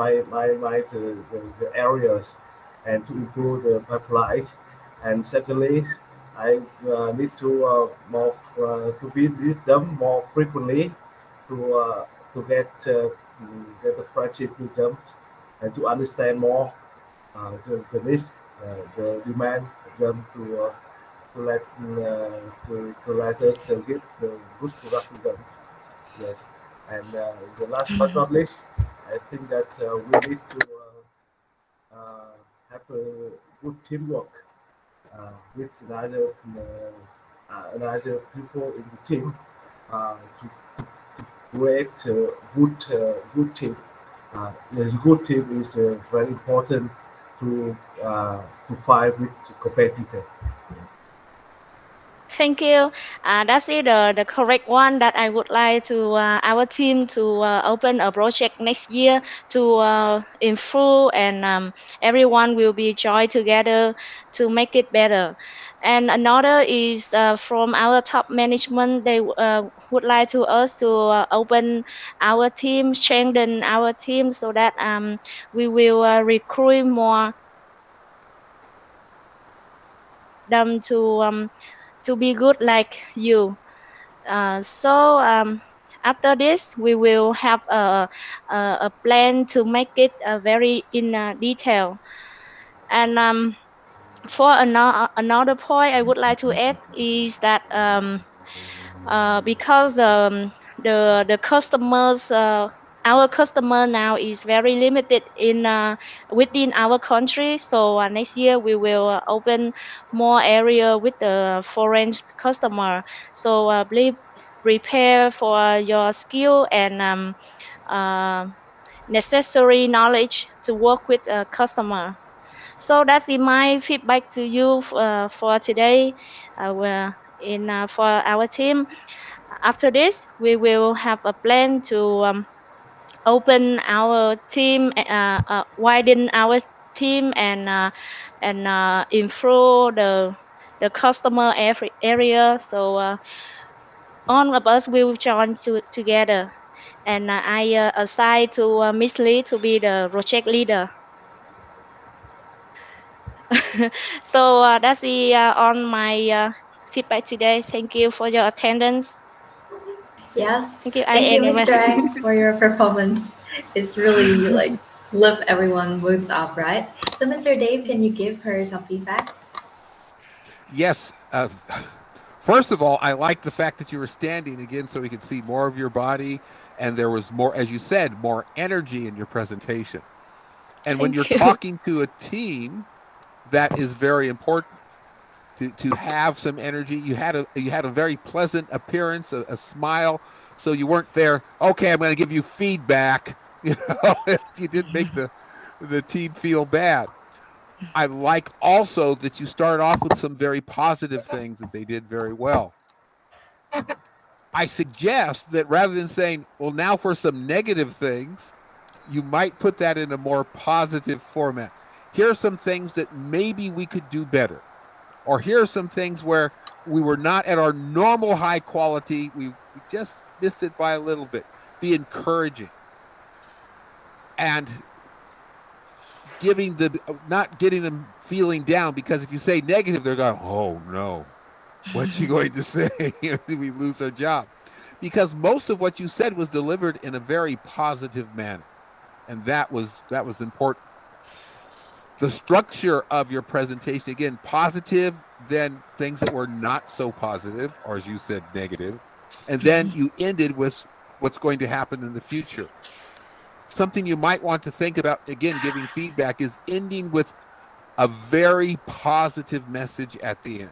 the areas and to improve the pipeline. And secondly, I need to to visit them more frequently to get the friendship with them and to understand more the needs, the demand of them to let us give the good product to them. Yes, and the last but not least, I think that we need to have a good teamwork with another people in the team to create a good team. This good team is very important to fight with competitor. Thank you. That's it, the correct one that I would like to our team to open a project next year to improve and everyone will be joined together to make it better. And another is from our top management. They would like to us to open our team, strengthen our team so that we will recruit more them to be good like you. So after this, we will have a plan to make it very in detail. And for another point I would like to add is that because the customers our customer now is very limited in within our country, so next year we will open more area with the foreign customer. So please prepare for your skill and uh, necessary knowledge to work with a customer. So that's my feedback to you for today. In for our team. After this, we will have a plan to open our team, widen our team, and improve the customer every area. So all of us will join together. And I assign to Miss Lee to be the project leader. So that's the on my feedback today. Thank you for your attendance. Yes. Thank you. I Thank you, end Mr. Ang, for your performance. It's really like lift everyone moods up, right? So, Mr. Dave, can you give her some feedback? Yes. First of all, I like the fact that you were standing again so we could see more of your body, and there was more, as you said, more energy in your presentation. And when you're talking to a team, that is very important to have some energy. You had a very pleasant appearance, a smile, so you weren't there, okay, I'm going to give you feedback. You know, you didn't make the team feel bad. I like also that you start off with some very positive things that they did very well. I suggest that rather than saying, well, now for some negative things, you might put that in a more positive format. Here are some things that maybe we could do better. Or here are some things where we were not at our normal high quality. We just missed it by a little bit. Be encouraging. And not getting them feeling down, because if you say negative, they're going, oh no, what's she going to say? We lose our job. Because most of what you said was delivered in a very positive manner. And that was important. The structure of your presentation, again, positive, then things that were not so positive, or as you said, negative. And then you ended with what's going to happen in the future. Something you might want to think about, again, giving feedback, is ending with a very positive message at the end.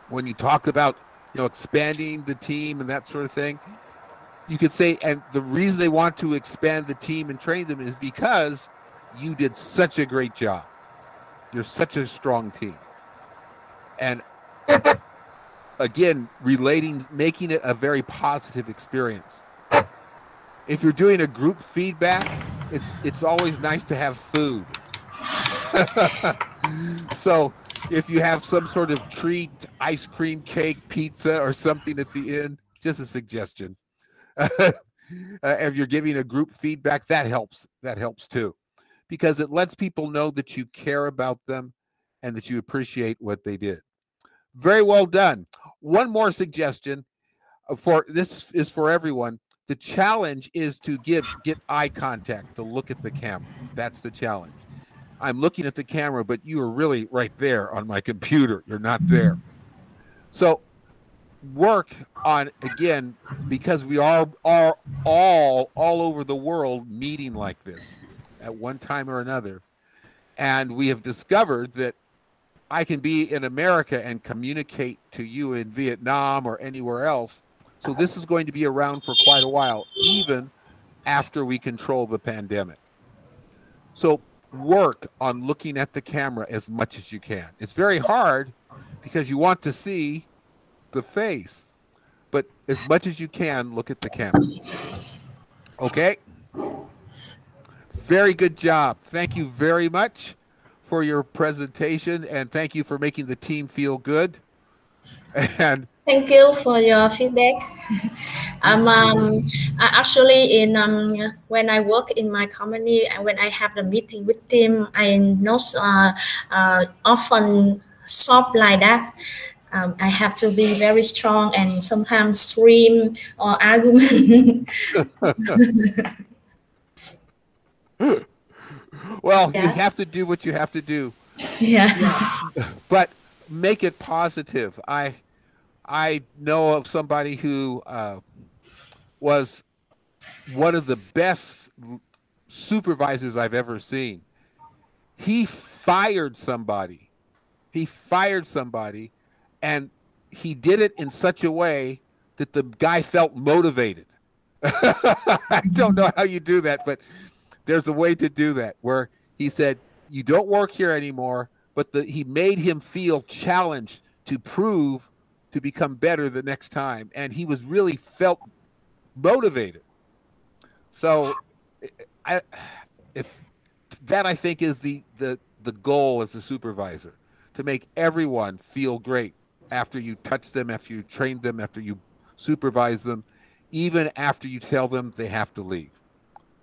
When you talk about, expanding the team and that sort of thing, you could say, and the reason they want to expand the team and train them is because you did such a great job. You're such a strong team. And again, making it a very positive experience. If you're doing a group feedback, it's always nice to have food. So if you have some sort of treat, ice cream, cake, pizza, or something at the end, just a suggestion. If you're giving a group feedback, that helps. That helps too, because it lets people know that you care about them and that you appreciate what they did. Very well done. One more suggestion for this is for everyone. The challenge is to get eye contact, to look at the camera. That's the challenge. I'm looking at the camera, but you are really right there on my computer. You're not there. So work on, again, because we are all over the world meeting like this at one time or another. And we have discovered that I can be in America and communicate to you in Vietnam or anywhere else. So this is going to be around for quite a while, even after we control the pandemic. So work on looking at the camera as much as you can. It's very hard because you want to see the face, but as much as you can, look at the camera. Okay? Very good job. Thank you very much for your presentation, and thank you for making the team feel good. And thank you for your feedback. Actually, in when I work in my company and when I have the meeting with team, I not often soft like that. I have to be very strong and sometimes scream or argument. Well, you Yes. have to do what you have to do, Yeah. but make it positive. I know of somebody who was one of the best supervisors I've ever seen. He fired somebody. He fired somebody, and he did it in such a way that the guy felt motivated. I don't know how you do that, but there's a way to do that where he said, you don't work here anymore, but he made him feel challenged to prove to become better the next time. And he was really felt motivated. So if that, I think, is the goal as a supervisor, to make everyone feel great after you touch them, after you train them, after you supervise them, even after you tell them they have to leave,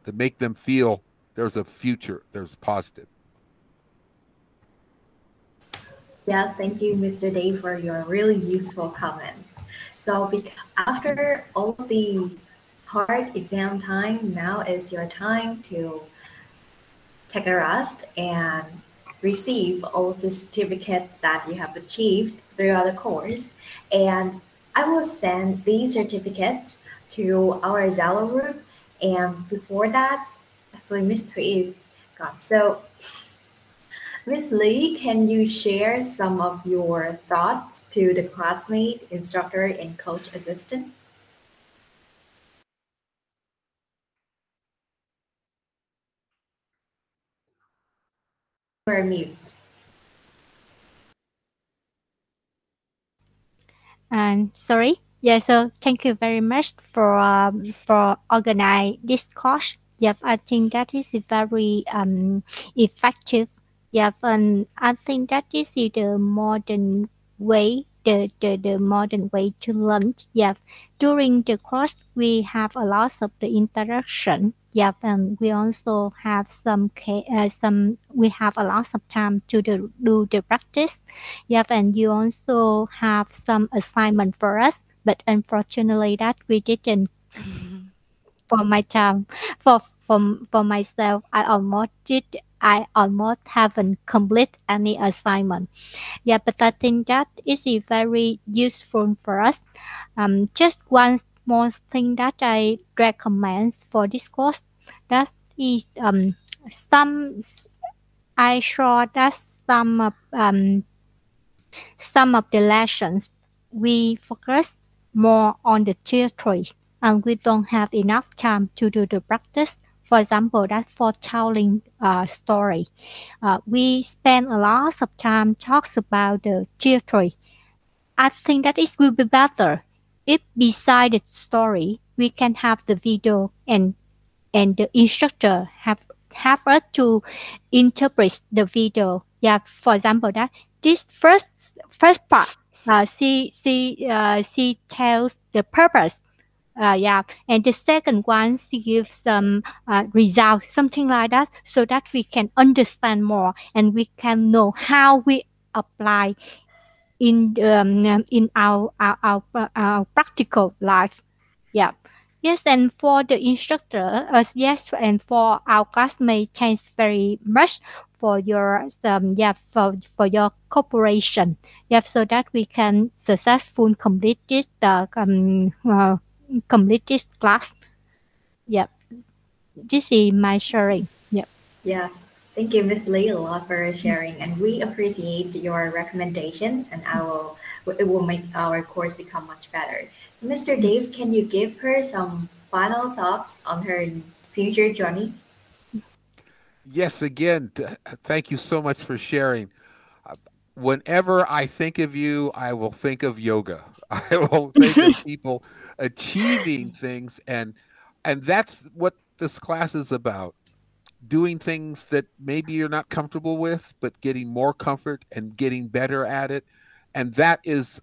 to make them feel there's a future, there's positive. Yes, thank you, Mr. Dave, for your really useful comments. So after all the hard exam time, now is your time to take a rest and receive all the certificates that you have achieved throughout the course. And I will send these certificates to our Zalo group. And before that, actually, Miss Thủy is gone. So, Miss Lee, can you share some of your thoughts to the classmate, instructor, and coach assistant? You're mute. And sorry. Yeah, so thank you very much for organize this course. Yep, I think that is very effective. Yep, and I think that is the modern way, the modern way to learn. Yep, during the course we have a lot of the interaction. Yep, and we also have we have a lot of time to do the practice. Yep, and you also have some assignment for us, but unfortunately that we didn't. For my time, for myself, I almost haven't complete any assignment. Yeah, but I think that is very useful for us. Just one small thing that I recommend for this course, that is some I saw that some of the lessons we focus more on the theory and we don't have enough time to do the practice. For example, that for telling a story, we spend a lot of time talks about the theory. I think that it will be better if beside the story we can have the video and the instructor have us to interpret the video. Yeah, for example, that this first part, she tells the purpose. Yeah, and the second one she gives some results, something like that, so that we can understand more and we can know how we apply in our practical life. Yeah. Yes, and for the instructor, yes, and for our classmates, thanks very much for your for your cooperation. Yeah, so that we can successfully complete this class. Yeah, this is my sharing. Yeah. Yes, thank you, Miss Lee, a lot for sharing, and we appreciate your recommendation, and it will make our course become much better. So, Mr. Dave, can you give her some final thoughts on her future journey? Yes, again, thank you so much for sharing. Whenever I think of you, I will think of yoga. I will think of people achieving things, and that's what this class is about. Doing things that maybe you're not comfortable with, but getting more comfort and getting better at it. And that is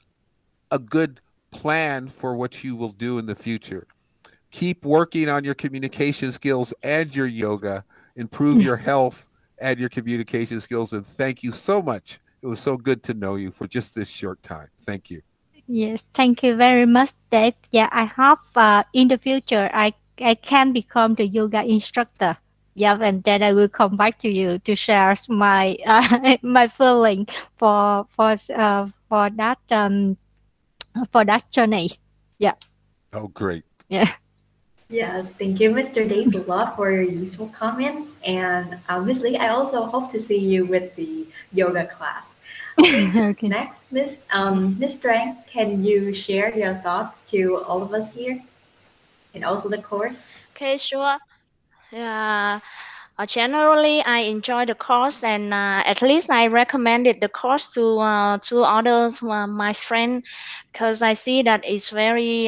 a good plan for what you will do in the future. Keep working on your communication skills and your yoga, improve your health and your communication skills. And thank you so much. It It was so good to know you for just this short time. Thank you. Yes, thank you very much, Dave. Yeah, I hope in the future I can become the yoga instructor. Yeah, and then I will come back to you to share my my feeling for that journey. Yeah. Oh, great. Yeah. Yes, thank you, Mr. Dave, a lot for your useful comments. And obviously, I also hope to see you with the yoga class. Okay, Okay. next, Miss Trang, can you share your thoughts to all of us here and also the course? Okay, sure. Yeah. Generally, I enjoy the course, and at least I recommended the course to others, my friend, because I see that it's very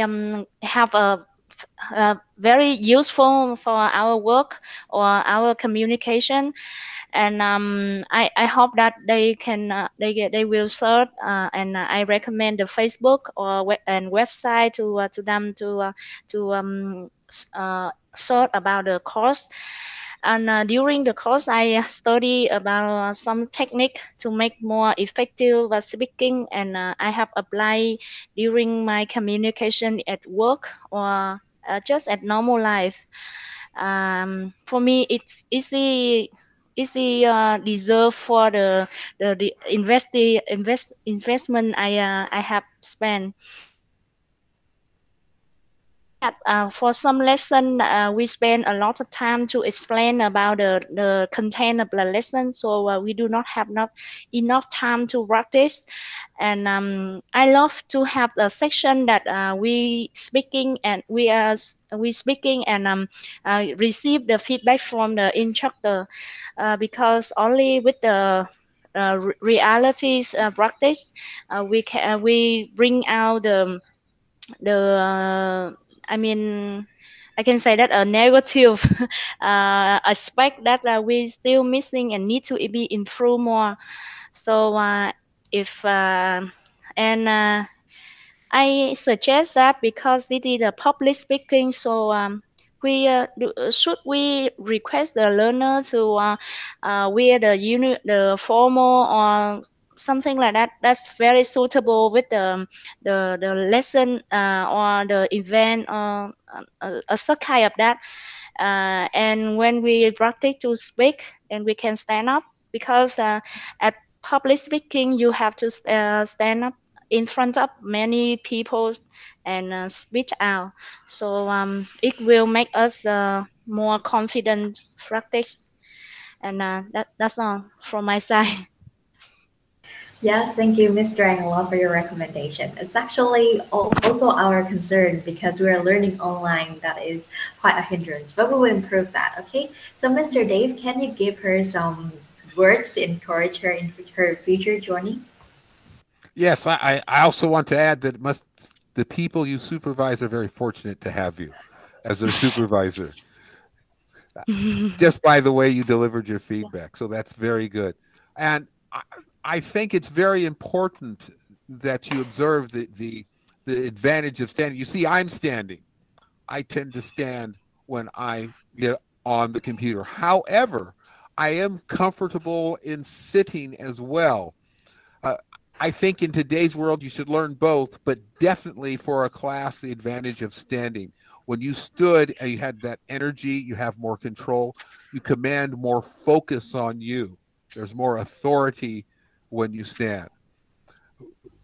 have a very useful for our work or our communication, and I hope that they can they will search, and I recommend the Facebook or and website to them to search about the course. And during the course, I study about some technique to make more effective speaking, and I have applied during my communication at work or just at normal life. For me, it's easy deserve for the investment I have spent. Yes, for some lesson, we spend a lot of time to explain about the content of the lesson, so we do not have not enough time to practice. And I love to have a section that we speaking and we speaking and receive the feedback from the instructor, because only with the realities practice we bring out the I mean, I can say that a negative aspect that we still missing and need to be improved more. So if and I suggest that because this is a public speaking, so should we request the learner to wear the formal or something like that? That's very suitable with the lesson or the event or a sort kind of that. And when we practice to speak, then we can stand up, because at public speaking you have to stand up in front of many people and speak out. So it will make us more confident practice. And that's all from my side. Yes, thank you, Ms. Drang, a lot for your recommendation. It's actually also our concern because we are learning online. That is quite a hindrance, but we will improve that. Okay. So, Mr. Dave, can you give her some words to encourage her in her future journey? Yes, I also want to add that the people you supervise are very fortunate to have you as their supervisor, just by the way you delivered your feedback. So that's very good. And I think it's very important that you observe the advantage of standing. You see, I'm standing. I tend to stand when I get on the computer. However, I am comfortable in sitting as well. I think in today's world, you should learn both, but definitely for a class, the advantage of standing. When you stood and you had that energy, you have more control, you command more focus on you. There's more authority when you stand.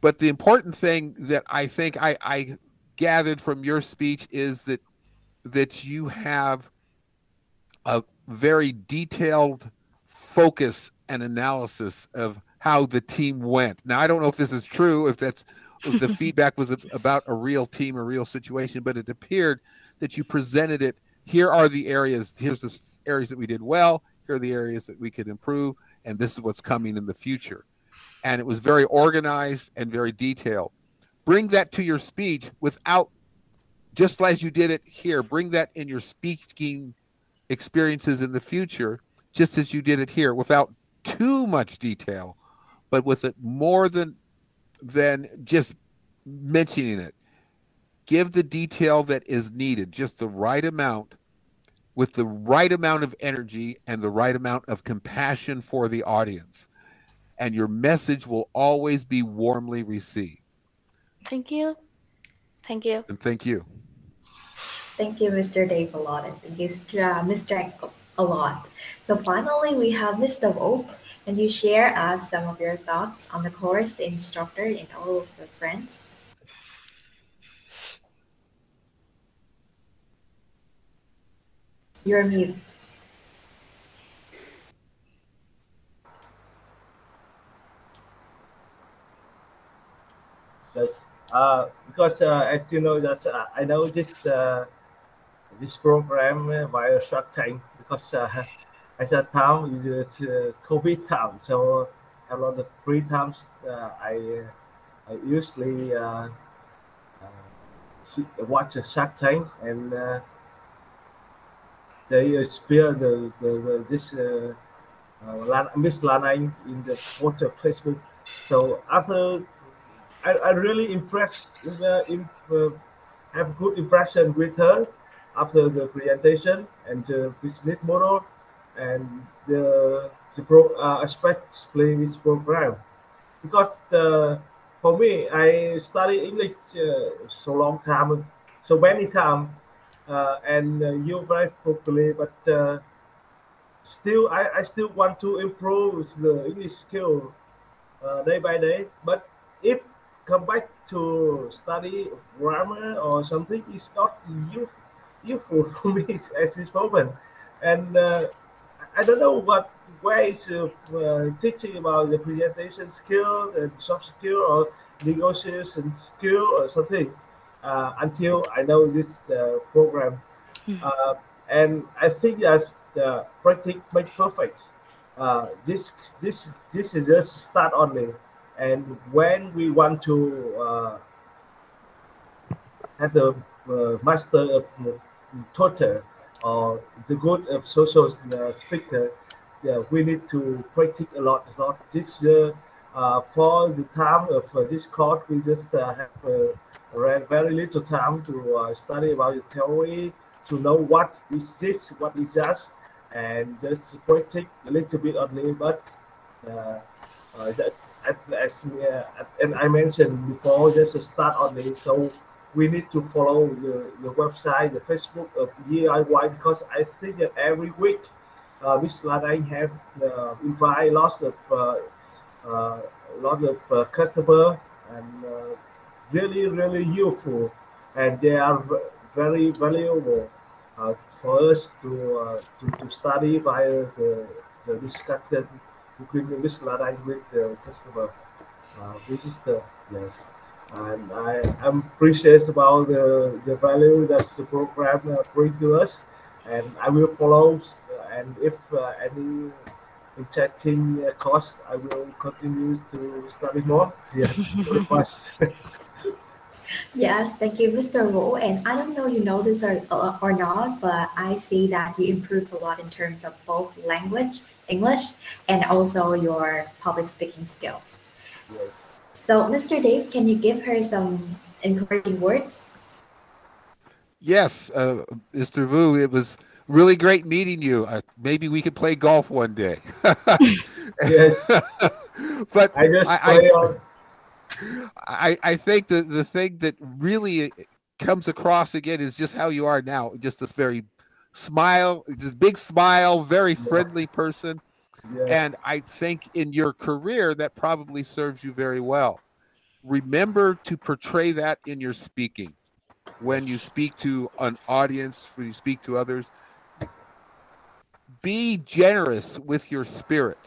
But the important thing that I think I gathered from your speech is that you have a very detailed focus and analysis of how the team went. Now, I don't know if this is true, if the feedback was about a real team, a real situation, but it appeared that you presented it. Here are the areas. Here's the areas that we did well. Here are the areas that we could improve, and this is what's coming in the future. And it was very organized and very detailed. Bring that to your speech without, just as you did it here, bring that in your speaking experiences in the future, just as you did it here, without too much detail, but with it more than just mentioning it. Give the detail that is needed, just the right amount, with the right amount of energy and the right amount of compassion for the audience. and your message will always be warmly received. Thank you. Thank you. And thank you. Thank you, Mr. Dave, a lot, and thank you, Mr. Jack, a lot. So finally, we have Mr. Oak. Can you share us some of your thoughts on the course, the instructor, and all of your friends? You're mute. Yes. Because as you know, that I know this program via Shark Tank because at that time it's COVID time, so a lot of free times I usually watch a Shark Tank and they spare this Miss Lanang in the post of Facebook. So after I really impressed have good impression with her after the presentation and the business model and the aspects playing this program because for me I study English so long time so many time and you very quickly but still I still want to improve the English skill day by day. But if come back to study grammar or something, it's not useful for me at this moment. And I don't know what ways of teaching about the presentation skill and soft skill or negotiation skill or something until I know this program. Uh, and I think that practice makes perfect. This is just start only, and when we want to have the master of tutor or the good of social speaker, yeah, we need to practice a lot. Not this for the time of this course, we just have very little time to study about the theory, to know what is this, what is that, and just practice a little bit only. But uh, that as and I mentioned before, just a start only. So we need to follow the website, the Facebook of EIY because I think that every week Miss Ladang have invite uh, lots of customer and really useful, and they are very valuable for us to study via the discussion between the Miss Ladang with the customer. This is the yes. And I am appreciative about the value that the program bring to us, and I will follow. And if any interesting course, I will continue to study more. Yeah, very much. Yes, thank you, Mr. Wu. And I don't know you know this or not, but I see that you improved a lot in terms of both language, English, and also your public speaking skills. Yes. So, Mr. Dave, can you give her some encouraging words? Yes, Mr. Wu, it was really great meeting you. Maybe we could play golf one day. Yes. But I just play on. I think the thing that really comes across again is just how you are now. Just this very this big smile, very friendly person. Yes. And I think in your career that probably serves you very well. Remember to portray that in your speaking. When you speak to an audience, when you speak to others, be generous with your spirit.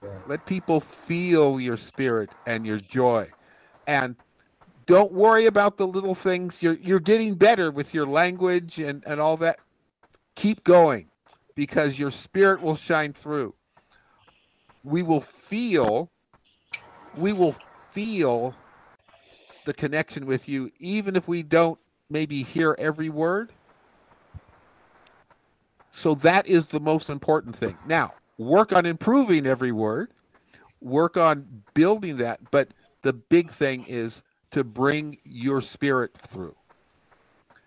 Yeah. Let people feel your spirit and your joy. And don't worry about the little things. You're getting better with your language and all that. Keep going because your spirit will shine through. We will feel the connection with you, even if we don't maybe hear every word. So that is the most important thing. Now, work on improving every word, work on building that. But the big thing is to bring your spirit through.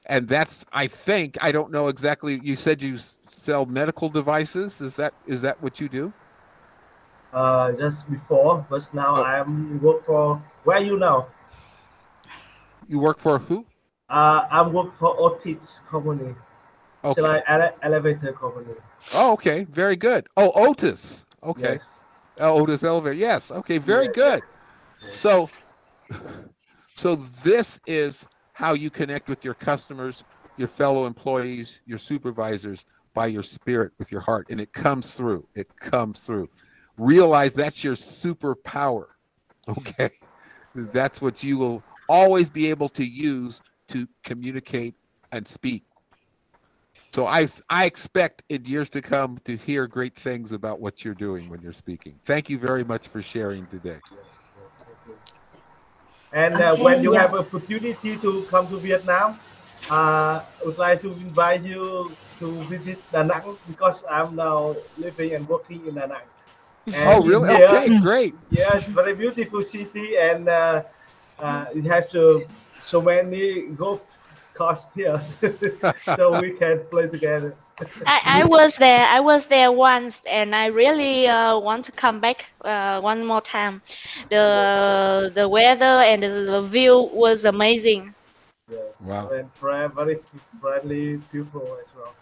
And that's, I think, I don't know exactly. You said you sell medical devices. Is that what you do? just before, but now I'm work for. Where are you now? You work for who? I work for Otis company. It's Okay. like elevator company. Oh, okay. Very good. Oh, Otis. Okay. Yes. Otis Elevator. Yes. Okay. Very Yeah, good. yeah. So, so this is how you connect with your customers, your fellow employees, your supervisors by your spirit, with your heart, and it comes through. It comes through. Realize that's your superpower. Okay. That's what you will always be able to use to communicate and speak. So I expect in years to come to hear great things about what you're doing when you're speaking. Thank you very much for sharing today. Yes, yes, thank you. And when Okay, you yeah. have opportunity to come to Vietnam, I would like to invite you to visit Da Nang because I'm now living and working in Da Nang. Oh, And in really? here, Okay, great. yeah, it's very beautiful city, and it has so many golf course here, so we can play together. I was there. I was there once, and I really want to come back one more time. The weather and the view was amazing. Yeah, Wow. and very friendly people as well.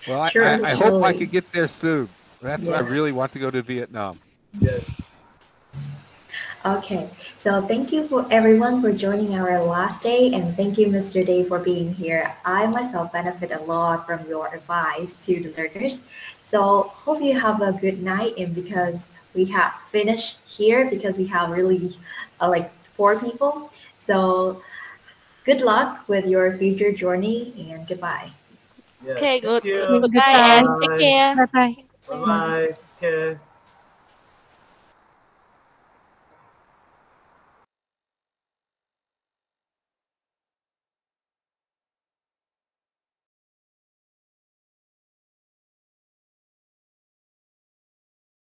Well, Surely, I hope I surely. could get there soon. I Yeah. really want to go to Vietnam. Yes. Okay, so thank you for everyone for joining our last day, and thank you, Mr. Day, for being here. I myself benefit a lot from your advice to the learners. So hope you have a good night, and because we have finished here, because we have really like 4 people. So good luck with your future journey, and goodbye. Yes. Okay, Thank good. you. Goodbye and Goodbye. take Bye. care. Bye bye. Bye. Bye. Take care.